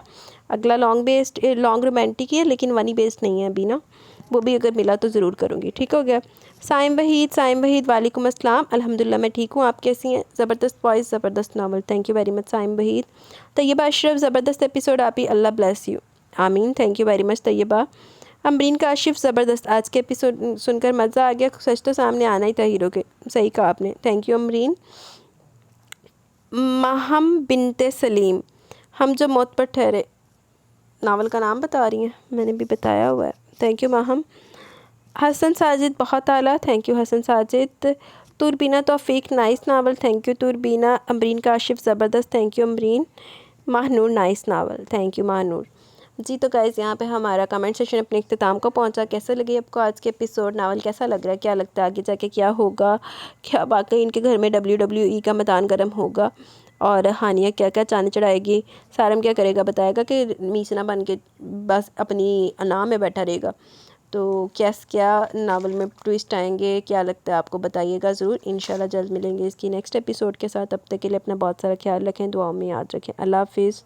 अगला लॉन्ग रोमांटिक ही है लेकिन वनी बेस्ड नहीं है अभी ना, वो भी अगर मिला तो ज़रूर करूँगी। ठीक हो गया। साइम वहीद वालेकुम अस्सलाम। अल्हम्दुलिल्लाह मैं ठीक हूँ, आप कैसी हैं। ज़बरदस्त वॉइस, ज़बरदस्त novel. Thank you very much Saim Waheed. Tayyaba Ashraf, ज़बरदस्त एपिसोड आप ही, अल्लाह ब्लेस यू। आमीन। Thank you very much Tayyaba. Amreen Kashif, ज़बरदस्त, आज के एपिसोड सुनकर मज़ा आ गया। सच तो सामने आना ही था हीरो के, सही कहा आपने। Thank you Amreen. माहम बिनते सलीम, हम जो मौत पर ठहरे, नावल का नाम बता रही हैं, मैंने भी बताया हुआ है। Thank you Maham. हसन साजिद, बहुत आला। Thank you Hassan Sajid. Turbina Taufiq, nice novel. Thank you Turbina. Amreen Kashif, ज़बरदस्त। Thank you Amreen. Mahnoor, nice novel. Thank you Mahnoor. जी तो गाइज़ यहाँ पे हमारा कमेंट सेशन अपने इख्तिताम को पहुँचा। कैसे लगी आपको आज के एपिसोड, नावल कैसा लग रहा है, क्या लगता है आगे जाके क्या होगा, क्या वाकई इनके घर में WWE का मैदान गर्म होगा और हानिया क्या क्या चांद चढ़ाएगी, सारम क्या करेगा, बताएगा कि मीसना बन के बस अपनी अनाम में बैठा रहेगा। तो क्या नावल में ट्विस्ट आएंगे, क्या लगता है आपको, बताइएगा ज़रूर। इंशाल्लाह जल्द मिलेंगे इसकी नेक्स्ट एपिसोड के साथ। अब तक के लिए अपना बहुत सारा ख्याल रखें, दुआओं में याद रखें। अल्लाह हाफिज़।